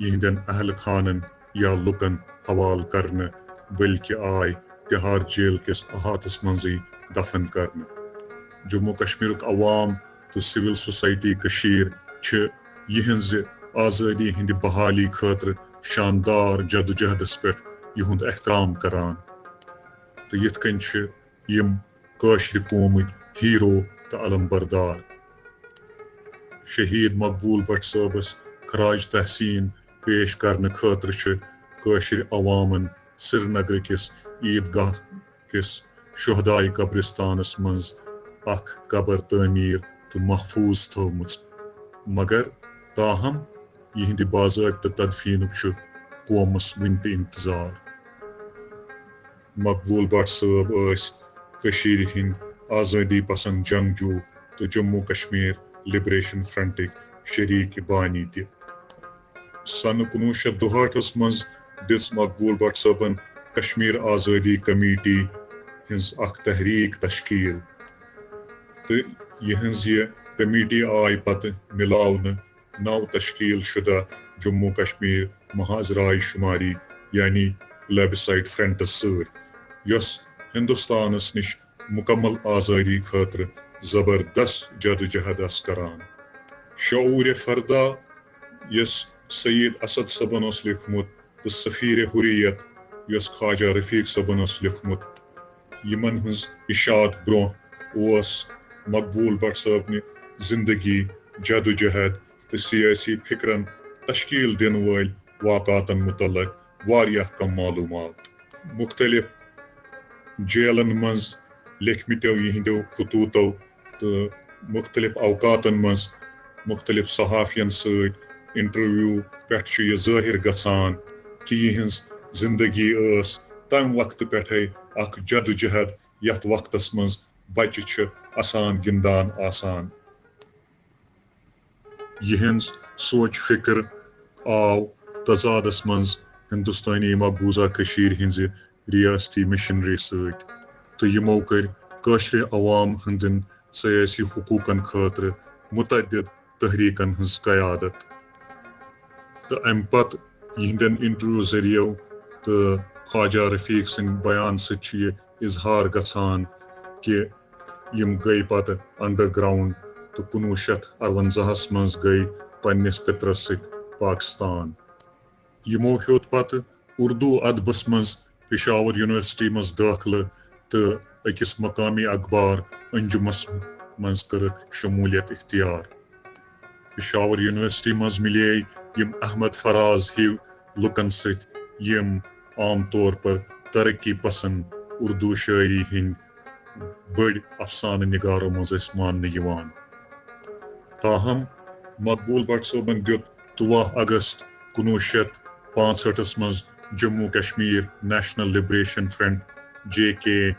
यहंदन अहल खानन या लुकन हवाल करने बल्कि आय तिहार जेल किस अहातस मंजी दफन करने जम्मू कश्मीर अवाम तो सिविल सोसाइटी कशीर यहंज आज़ादी हिंद बहाली खतर शानदार जदोजहदस पे यहुंद एहतराम करान तो यथ कन यम काशर कौमक हीरो तो अलम बरदार शहीद मकबूल भट्ट साहबस खराज तहसीन पेश करने खतर काशर अवामन श्रीनगर किस ईदगाह किस शुहदाई कब्रिस्तानस मज अख कबर तामीर तो महफूज थवमुच मगर ताहम यहंद बाज़ाब्ता तदफीनुक कौमस वन ते इंतजार मकबूल भट्ट साहब कशीर हिंद आज़ादी पसंद जंगजू तो जम्मू कश्मीर लिबरेशन फ्रंटिक शरीक बानी ते सन 1962 मज दिस मकबूल भट्ट साहबन कश्मीर आज़ादी कमेटी हिंज अख तहरीक तश्कील तो यहंज यह कमेटी आय पत मिलावन नव तश्कील शुदा जम्मू कश्मीर महाजराय शुमारी यानी प्लेबिसाइट फ्रंटस सस हिंदुस्तानस निश मुकम्मल आज़ादी खतर जबरदस्त जदोजहद करान शऊर फरदा यस सईद असद सबन लिखमुत तो सफ़ीर हुरियत यस ख्वाजा रफीक सबन लिखमुत यमन हज इशात ब्रोह मकबूल भट्ट साहब ने जिंदगी जदोजहद तो सियासी फिक्रन तश्कील दिन वाल वाक़ातन मुतल्लक वारियाह कम मालूमात मुख्तलिफ जेलन मज लिखमतो यहंदो खतूतो तो मुख्तलिफ अवकातन मज मुख्तलिफ सहाफ़ियन सत इंटरव्यू पेठ यह ज़ाहिर गसान कि यहंज जिंदगी तम वक्त पेठे अख जदोजहद यथ वक्तस मज बच्चे असान गिंदान आसान यहंज सोच फिक्र आव तजादस मज हिंदुस्तानी मकबूजा कशीर हिंज रियासती मिशनरी सत तो यमो कर काशर अवाम हंदन सियासी हुकूकन खतर मुतअद्दिद तहरीकन हंज क़यादत तो अम पत यहंदन इंटरव्यू जरियो तो ख्वाजा रफीक सिंह बयान सह इजहार गसान कि यम गई पत अंडरग्राउंड तो 1958 मज गई पन्निस पितरस सत पाकिस्तान यमो हेत पत उर्दू अदबस मज पेशावर यूनिवर्सिटी मज दाखिल तो अकिस मकामी अखबार अंजुमस मज करक शमूलियत इख्तियार पेशावर यूनिवर्सिटी मज मिले यम अहमद फराज हिव लुकन सत यम आम तौर पर तरक्की पसंद उर्दू शायरी हिंद बड़ अफसान निगारों मज मानने यवान ताहम मकबूल भट्ट साहबन दित 3 अगस्त 1965 मज Jammu Kashmir national liberation front JKNLF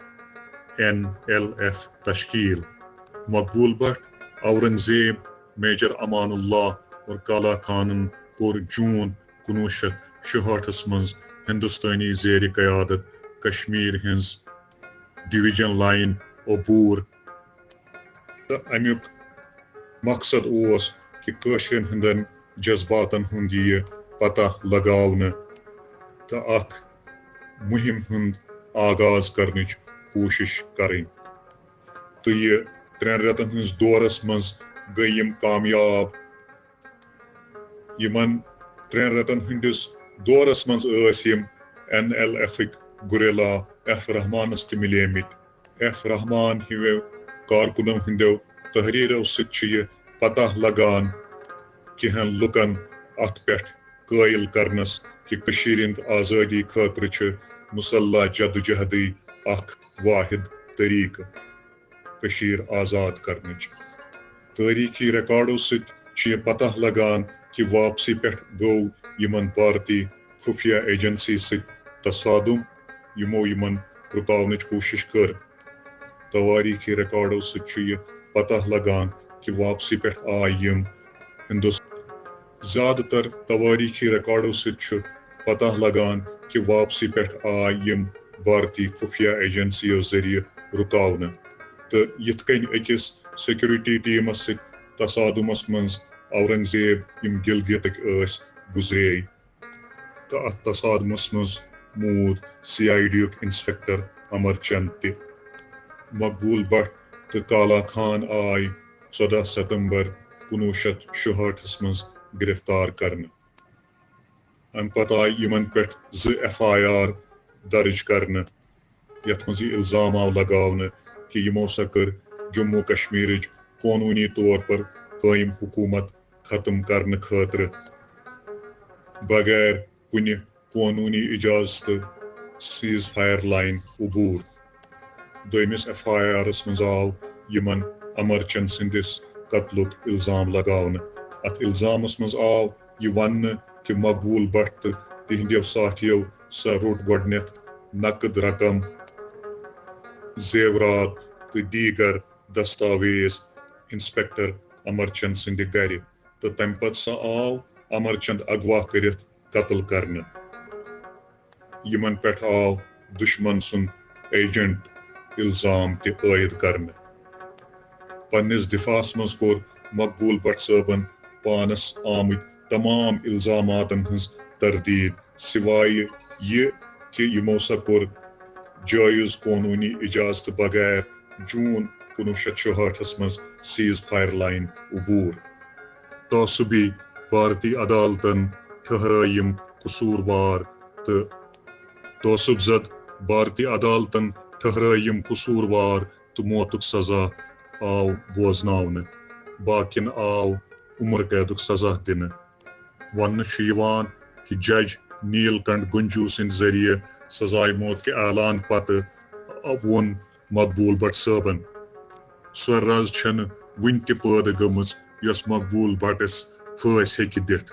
तश्कील मकबूल भट्ट औरंगजेब मेजर अमानुल्लाह और काला खानन कोर जून 1966 منٛز ہندوستانی زیر قیادت کشمیر ہنٛز ڈویژن لائن عبور تہٕ امیُک مقصد اوس کہ کٲشرٮ۪ن ہٕنٛدٮ۪ن جذباتن ہُنٛد یہِ پتہ لگاونہٕ تہٕ اکھ مہم ہُنٛد آغاز کرنٕچ کوٗشش کرٕنۍ تہٕ یہِ 3 رٮ۪تن ہٕنٛز دورس منٛز گٔے یِم کامیاب. یِمن 3 رٮ۪تن ہٕنٛدِس دورس منٛز ٲسۍ یِم NLF-ٕکۍ گُریلا F. رحمانس تہِ مِلیمٕتۍ. F. رحمان ہِوٮ۪و کارکُنو ہٕنٛدٮ۪و تحریٖرو سۭتۍ چھُ یہِ پتہ لگان کینٛہن لُکن اتھ پٮ۪ٹھ قٲیل کرنس کہِ کٔشیٖرِ ہٕنٛدِ آزٲدی خٲطرٕ چھِ مُسلح جدوجہدٕے اکھ واحد طریٖقہٕ کٔشیٖر آزاد کرنٕچ. تٲریٖخی رِکاڈو سۭتۍ چھُ یہِ پتہ لگان کہِ واپسی پٮ۪ٹھ گوٚو یِمن بھارتی خُفیہ ایجنسی سۭتۍ تصادُم یِمو یِمن رُکاونٕچ کوٗشش کٔر. توٲریٖخی رِکاڈو سۭتۍ چھُ یہِ پتہ لگان کہِ واپسی پٮ۪ٹھ آے یِم زیادٕ تر توٲریٖخی رِکاڈو سۭتۍ چھُ پتہ لگان کہِ واپسی پٮ۪ٹھ آے یِم بھارتی خُفیہ ایجنسیو ذٔریعہٕ رُکاونہٕ تہٕ یِتھ کٔنۍ أکِس سیکورٹی ٹیٖمس سۭتۍ تصادُمس منٛز اورنگزیب یِم گِلگِتٕکۍ ٲسۍ گُزرے تہٕ اتھ تصادمس منٛز موٗد CID یُک انسپیکٹر امر چند تہِ. مقبوٗل بٹ تہٕ کالا خان آے 14 ستمبر 1966 منٛز گرفتار کرنہٕ. امہِ پتہٕ آیہِ یِمن پٮ۪ٹھ 2 FIR درج کرنہٕ یتھ منٛز یہِ الزام آو لگاونہٕ کہِ یِمو سا کٔر جموں کشمیرٕچ قونوٗنی طور پر قٲیِم حکوٗمت ختم کرنہٕ خٲطرٕ بغیر کُنہِ قونوٗنی اجازتہٕ سیٖز فایر لائن عبور. دوٚیمِس FIR یس منٛز آو یِمن امر چند سٕنٛدِس قتلُک الزام لگاونہٕ. اتھ الزامس منٛز آو یہِ وننہٕ کہِ مقبوٗل بٹ تہٕ تِہنٛدٮ۪و ساتھیو سا روٚٹ گۄڈنٮ۪تھ نقد رقم زیورات تہٕ دیٖگر دستاویز انسپیکٹر امر چند سٕنٛدِ گرِ تہٕ تمہِ پتہٕ سا آو امر چند اغوا کٔرِتھ قتل کرنہٕ. یِمن پٮ۪ٹھ آو دُشمن سُنٛد ایجنٹ الزام تہِ عٲید کرنہٕ. پننِس دِفاعس منٛز کوٚر مقبوٗل بٹ صٲبن پانس آمٕتۍ تمام الزاماتن ہٕنٛز تردیٖد سوائے یہِ کہِ یِمو سا کوٚر جٲیز قونوٗنی اجازتہٕ بغیر جوٗن 1966 منٛز سیٖز فایر لائن عبور. تعصُبی بھارتی عدالتن ٹھٔہرٲے یِم قصوٗروار تہٕ تعصُب زد بھارتی عدالتن ٹھٔہرٲے یِم قصوٗروار تہٕ موتُک سزا آو بوزناونہٕ. باقین آو عمر قیدُک سزا دِنہٕ. وننہٕ چھُ یِوان کہِ جج نیل کنٹھ گنجو سٕنٛدِ ذٔریعہٕ سزائے موت کہِ اعلان پتہٕ ووٚن مقبوٗل بٹ صٲبن سۄ رز چھنہٕ وُنہِ تہِ پٲدٕ گٔمٕژ یۄس مقبوٗل بٹس پھٲنٛسۍ ہیٚکہِ دِتھ.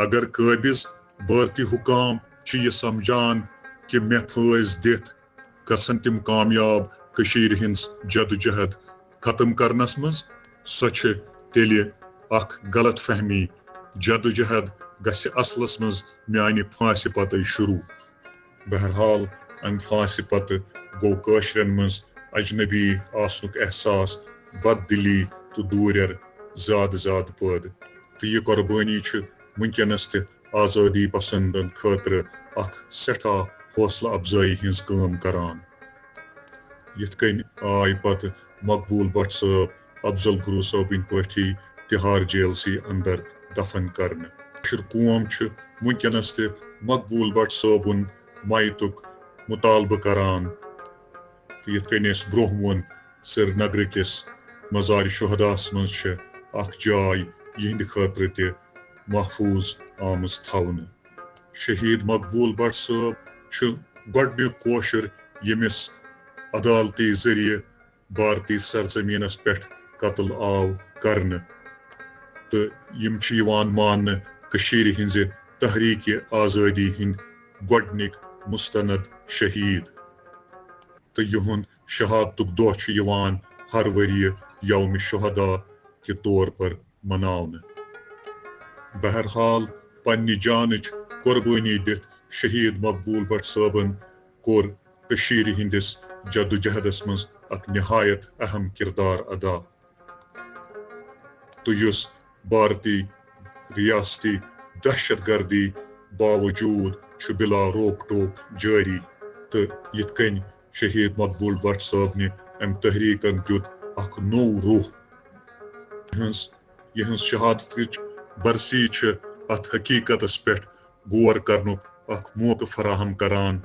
اگر قٲبض بھارتی حُکام چھِ یہِ سمجھان کہِ مےٚ پھٲنٛسۍ دِتھ گژھن تِم کامیاب کٔشیٖرِ ہٕنٛز جدوجہد ختم کرنس منٛز سۄ چھِ تیٚلہِ اکھ غلط فہمی. جدوجہد گژھِ اصلس منٛز میانہِ پھٲنٛسہِ پتے شروٗع. بہرحال امہِ پھٲنٛسہِ پتہٕ گوٚو کٲشرٮ۪ن منٛز اجنبی آسنُک احساس بددلی تہٕ دوٗرٮ۪ر زیادٕ پٲدٕ تہٕ یہِ قۄربٲنی چھِ وٕنکٮ۪نس تہِ آزٲدی پسنٛدن خٲطرٕ اکھ سٮ۪ٹھاہ حوصلہٕ افزٲیی ہٕنٛز کٲم کران. یِتھ کٔنۍ آے پتہٕ مقبوٗل بٹ صٲب افضل گروٗ صٲبٕنۍ پٲٹھی تِہار جیلسٕے اندر دفن کرنہٕ. کٲشُر قوم چھُ وٕنکٮ۪نس تہِ مقبوٗل بٹ صٲبُن مایتُک مُطالبہٕ کران تہٕ یِتھ کٔنۍ اَسہِ برٛونٛہہ ووٚن سرینگرٕ کِس مزارِ شہداہس منٛز چھِ اکھ جاے یِہنٛدِ خٲطرٕ تہِ محفوٗظ آمٕژ تھاونہٕ. شہیٖد مقبوٗل بٹ صٲب چھُ گۄڈنیُک کٲشُر ییٚمِس عدالتی ذٔریعہٕ بھارتی سرزمیٖنس پٮ۪ٹھ قتل آو کرنہٕ تہٕ یِم چھِ یِوان ماننہٕ کٔشیٖرِ ہٕنٛزِ تحریٖکہِ آزٲدی ہٕنٛدۍ گۄڈنِکۍ مستند شہیٖد تہٕ یِہُنٛد شہادتُک دۄہ چھُ یِوان ہر ؤرِیہِ یومِ شہدا کہِ طور پر مناونہٕ. بہرحال پننہِ جانٕچ قۄربٲنی دِتھ شہید مقبول بٹ صٲبن کوٚر کٔشیٖرِ ہٕنٛدِس جدوجہدس منٛز اکھ نہایت اہم کردار ادا تہٕ یُس بھارتی ریاستی دہشت گردی باوجوٗد چھُ بلا روک ٹوک جٲری تہٕ یِتھ کٔنۍ شہید مقبول بٹ صٲبنہِ امہِ تحریٖکن دیُت اکھ نوٚو روح یِہٕنٛز شہادتٕچ برسی چھِ اتھ حقیٖقتس پٮ۪ٹھ غور کرنُک اکھ موقعہٕ فراہم کران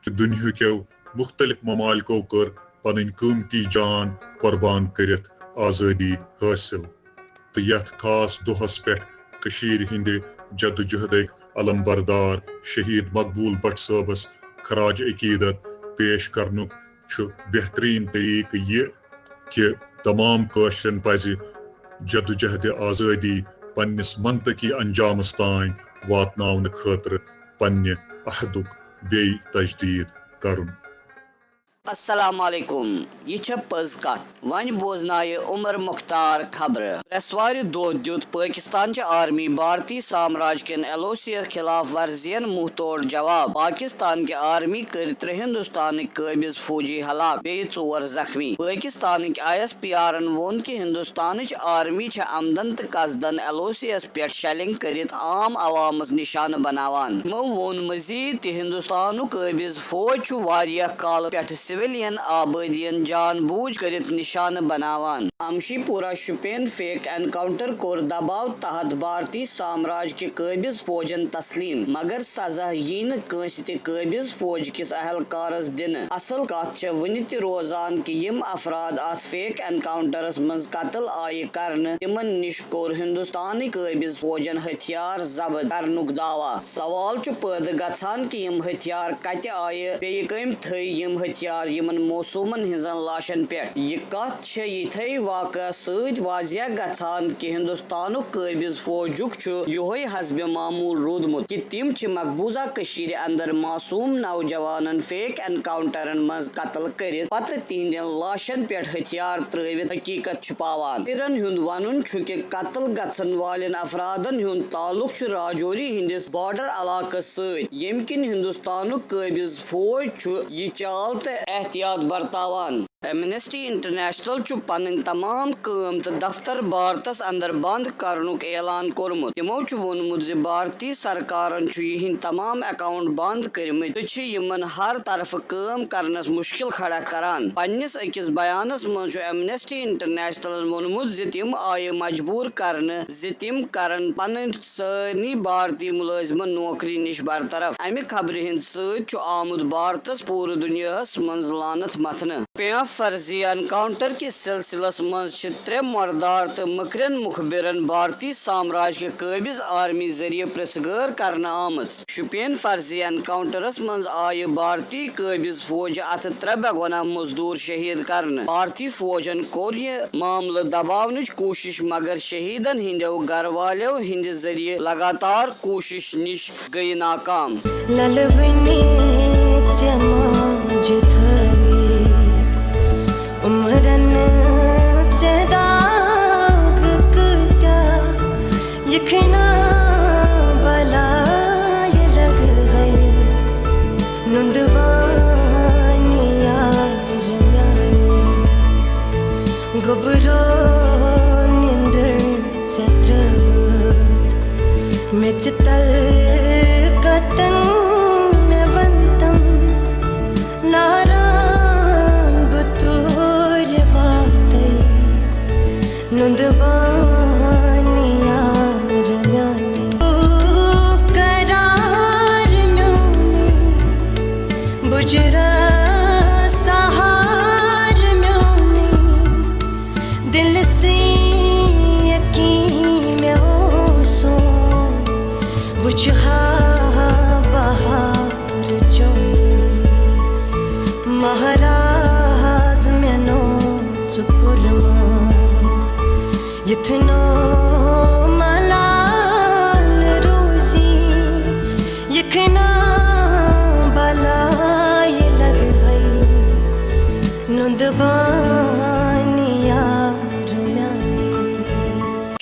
کہِ دُنہیٖکیو مختلف ممالکو کٔر پنٕنۍ قۭمتی جان قۄربان کٔرِتھ آزٲدی حٲصِل تہٕ یتھ خاص دۄہس پٮ۪ٹھ کٔشیٖرِ ہٕنٛدِ جدوجہدٕکۍ علم بردار شہید مقبول بٹ صٲبس خراج عقیدت پیش کرنُک چھُ بہتریٖن طریٖقہٕ یہِ کہِ تمام کٲشرٮ۪ن پزِ جدوجہدِ آزٲدی پننِس منطقی انجامس تام واتناونہٕ خٲطرٕ پننہِ عہدُک بیٚیہِ تجدیٖد کرُن. السلام علیکم. یہ چھ پز کتھ ون بوزنائے عمر مختار خبر. برسوار دہ دیت پاکستان چہ آرمی بھارتی سامراج کن LOC خلاف ورزین منہ توڑ جواب. پاکستان کے آرمی کر 3 ہندوستانک قابض فوجی ہلاک بیٚیہِ 4 زخمی. پاکستانک ISPR وون کہ ہندوستان آرمی چھ عمدن تو قصدن LOC پٮ۪ٹھ شیلنگ کرت عام عوامس نشانہ بناوان. تمو وون مزید تہ ہندوستانک قابض فوج چھ واریاہ کال پٮ۪ٹھ سویلین آبادین جان بوجھ کرت نشانہ بناوان. امشی پورہ شپین فیک انکاؤنٹر کور دباؤ تحت بھارتی سامراج کے قابض فوجن تسلیم مگر سزا یی نہ کٲنٛسہِ تہِ قابض فوج کس اہلکارس دنہٕ. اصل کتھ چھےٚ وُنہِ تہِ روزان کہ یم افراد اتھ فیک انکاؤنٹرس منٛز قتل آیہِ کرنہٕ تمن نش کوٚر ہندوستانٕکۍ قابض فوجن ہتھیار ضبط کرنُک دعوا. سوال چھُ پٲدٕ گژھان کہ یم ہتھیار کتہِ آیہِ بیٚیہِ کٔمۍ تھٲے یم ہتھیار یمن موصوٗمن ہنزن لاشن پٮ۪ٹھ. یہ کتھ چھےٚ یِتھے واقعہٕ سۭتۍ واضح گژھان کہ ہندوستانُک قابض فوجُک چھُ یِہوے حسبِ معموٗل روٗدمُت کہ تِم چھِ مقبوضہ کٔشیٖرِ اندر معصوٗم نوجوانن فیک انکاؤنٹرن منٛز قتل کٔرِتھ پتہٕ تِہنٛدٮ۪ن لاشن پٮ۪ٹھ ہتھیار ترٲوِتھ حقیٖقت چھُپاوان. پیرن ہُنٛد ونُن چھُ کہ قتل گژھن والٮ۪ن افرادن ہُنٛد تعلق چھُ راجوری ہٕنٛدِس بارڈر علاقس سۭتۍ ییٚمہِ کِنۍ ہندوستانُک قابض فوج چھُ یہِ چال تہٕ احتیاط برتاوان. ایمنسٹی انٹرنیشنل چھُ پنٕنۍ تمام کٲم تہٕ دفتر بھارتس اندر بند کرنُک اعلان کوٚرمُت. تِمو چھُ ووٚنمُت زِ بھارتی سرکارن چھُ یِہنٛدۍ تمام اکاؤنٹ بند کٔرمٕتۍ تہٕ چھِ یِمن ہر طرفہٕ کٲم کرنس مُشکِل کھڑا کران. پننِس أکِس بیانس منٛز چھُ ایمنسٹی انٹرنیشنلن ووٚنمُت زِ تِم آیہِ مجبوٗر کرنہٕ زِ تِم کرن پنٕنۍ سارنٕے بھارتی مُلٲزمن نوکری نِش برطرف. امہِ خبرِ ہٕنٛدۍ سۭتۍ چھُ آمُت بھارتس پوٗرٕ دُنیاہس منٛز لانت متھنہٕ. فرضی انکاؤنٹر کس سلسلس منٛز چھِ 3 مردار تہٕ مٔکرٮ۪ن مُخبِرن بھارتی سامراج کے قابض آرمی ذٔریعہٕ پرٛژھٕ گٲر کرنہٕ آمٕژ. شُپین فرضی انکاؤنٹرس منٛز آیہِ بھارتی قابض فوجہِ اتھٕ 3 بے گۄناہ مزدوٗر شہید کرنہٕ. بھارتی فوجن کوٚر یہِ معاملہٕ دباونٕچ کوٗشش مگر شہیدن ہٕنٛدٮ۪و گھر والیو ہٕنٛدِ ذٔریعہٕ لگاتار کوٗشش نِش گٔیہِ ناکام. عمرن سے داغ کتیا یکنا بلائے لگ ہے نندوانی یار گبرو نندر چتر میں چتل کتن میں ونتم لارا نندبانی یار میانی قرار میونی بجرا سہار میونی دل سے یقین میں اوسوں وجہا بہار چونی مہراز میں نو چکرما یتھنو ملال روزی یکنا بلائے لگ ہے نندبانی یار میانی.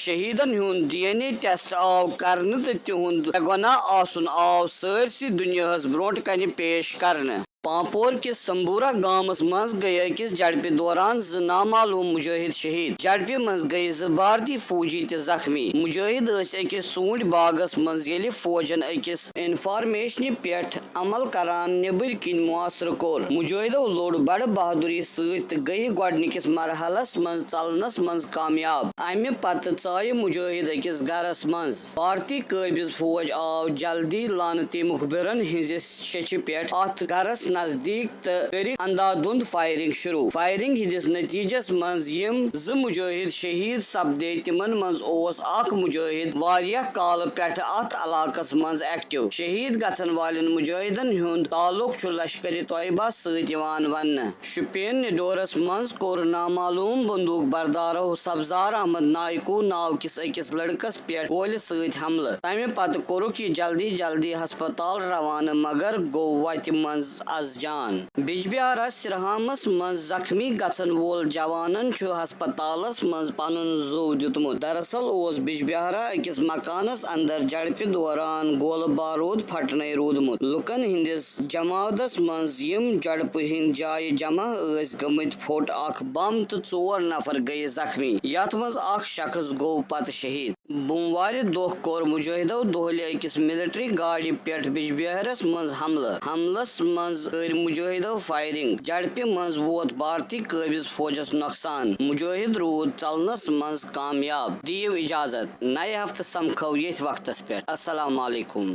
شہید مجاہدن ہند DNA ٹیسٹ آو کرنے تو تہند گناہ آسن آو سرسی دنیا برونٹ کن پیش کرنے پامپور کس سمبورہ گامس مز گئی اکس جڑپہ دوران نامعلوم مجاہد شہید جڑپہ مز گئی بھارتی فوجی تہ زخمی مجاہد اکس ژوٗنٛٹھۍ باغس مز ییٚلہِ فوجن اکس انفارمیشنہِ پٮ۪ٹھ عمل کران نیبر کن محاصرٕ کوٚر مجاہدو لوٚڑ بڑٕ بہادری سۭتۍ تہٕ گٔیہِ گۄڈنِکِس مرحلس منٛز ژلنس منٛز کامیاب امہِ پتہٕ ژایہِ مجاہد أکِس گرس منٛز بھارتی قٲبض فوج آو جلدی لانتی مخبرن ہٕنٛزِ شیچھِ پٮ۪ٹھ اتھ گرس نزدیک تہٕ کٔرِکھ اندھادھند فائرنگ شروع فائرنگ ہندس نتیجس منٛز یِم زٕ مجاہد شہید سپدے تِمن منٛز اوس اکھ مجاہد واریاہ کالہٕ پٮ۪ٹھٕ اتھ علاقس منٛز ایکٹِو شہید گژھن والٮ۪ن مجاہدن ہُنٛد تعلق چھُ لشکرِ طیبہ سۭتۍ یِوان وننہٕ شُپین نِڈورس منٛز کوٚر نامعلوم بندوق بردارو سبزار احمد نائکو ناو کِس أکِس لڑکس پٮ۪ٹھ گولہِ سۭتۍ حملہٕ تمہِ پتہٕ کوٚرُکھ یہِ جلدی جلدی ہسپتال روانہٕ مگر گوٚو وتہِ منٛز از جان بجبہارا سرہامس منٛز زخمی گژھن وول جوانن چھُ ہسپتالس منٛز پنُن زُو دیُتمُت دراصل اوس بجبہارا أکِس مکانس اندر جڑپہِ دوران گولہٕ بارود پھٹنے روٗدمُت لُکن ہٕنٛدِس جماعتس منٛز یِم جڑپہٕ ہٕنٛدۍ جایہِ جمع ٲسۍ گٔمٕتۍ پھوٚٹ اکھ بم تہٕ 4 نفر گٔیہِ زخمی یتھ منٛز اکھ شخص گوٚو پتہٕ شہید بوموارِ دۄہ کوٚر مجاہدو دۄہلہِ أکِس ملٹری گاڑِ پٮ۪ٹھ بجبہارس منٛز حملس منٛز کٔرۍ مجاہدو فائرنگ جڑپہِ منٛز ووت بھارتی قٲبض فوجس نۄقصان مجاہد روٗد ژلنس منٛز کامیاب دِیِو اجازت نَیہِ ہفتہٕ سمکھو ییٚتھۍ وقتس پٮ۪ٹھ السلام علیکم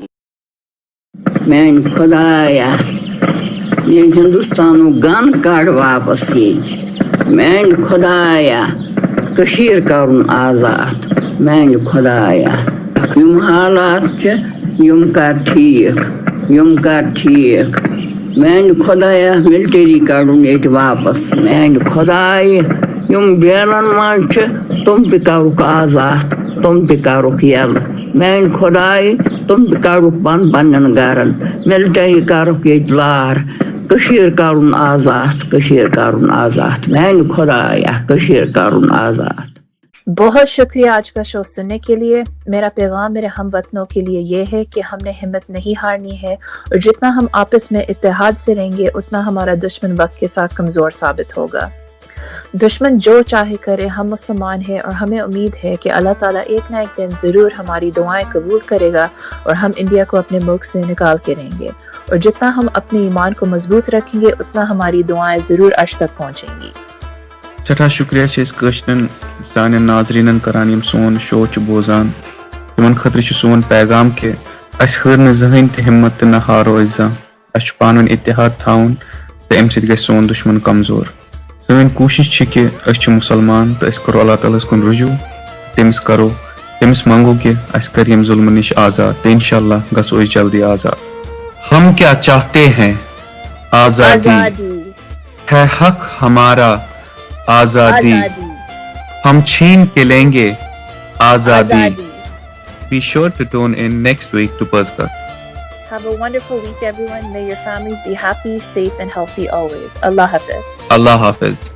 میٛانہِ خۄدایا یہِ ہندوستانُک گن کڑ واپس ییٚتہِ میٛانہِ خۄدایا کٔشیٖر کرُن آزاد میٛانہِ خۄدایا یِم حالات چھِ یِم کر ٹھیٖک میٛانہِ خۄدایا ملٹری کڑُن ییٚتہِ واپس میٛانہِ خۄدایا یِم جیلن منٛز چھِ تِم تہِ کرُکھ آزاد تِم تہِ کرُکھ یلہٕ میٛانہِ خۄدایا تِم تہِ کڑُکھ پننٮ۪ن گرن ملٹری کرُکھ ییٚتہِ لار کٔشیٖر کرُن آزاد میٛانہِ خۄدایا کٔشیٖر کرُن آزاد بہت شکریہ آج کا شو سننے کے لیے میرا پیغام میرے ہم وطنوں کے لیے یہ ہے کہ ہم نے ہمت نہیں ہارنی ہے اور جتنا ہم آپس میں اتحاد سے رہیں گے اتنا ہمارا دشمن وقت کے ساتھ کمزور ثابت ہوگا دشمن جو چاہے کرے ہم مسلمان ہیں اور ہمیں امید ہے کہ اللہ تعالیٰ ایک نہ ایک دن ضرور ہماری دعائیں قبول کرے گا اور ہم انڈیا کو اپنے ملک سے نکال کے رہیں گے اور جتنا ہم اپنے ایمان کو مضبوط رکھیں گے اتنا ہماری دعائیں ضرور عرش تک پہنچیں گی سٹھا شکریہ کٲشرٮ۪ن سانٮ۪ن ناظریٖنن کران یِم سون شو چھِ بوزان تِمن خٲطرٕ چھُ سون پیغام کہِ اَسہِ ہٲر نہٕ زٕہٕنۍ تہِ ہمت تہٕ نہ ہارو أسۍ زانٛہہ اَسہِ چھُ پانہٕ ؤنۍ اتحاد تھاوُن تہٕ اَمہِ سۭتۍ گژھِ سون دُشمن کمزور سٲنۍ کوٗشش چھِ کہِ أسۍ چھِ مُسلمان تہٕ أسۍ کرو اللہ تعالیٰ ہس کُن رجوع تٔمِس منگو کہِ اَسہِ کر ییٚمہِ ظُلمہٕ نِش آزاد تہٕ انشاء اللہ گژھو أسۍ جلدی آزاد ہم کیا چاہتے ہیں آزادی ہے حق ہمارا آزادی ہم چھین کے لیں گے آزادی Be sure to tune in next week to PAEZ KATH. Have a wonderful week everyone. May your families be happy, safe and healthy always. Allah Hafiz. Allah Hafiz.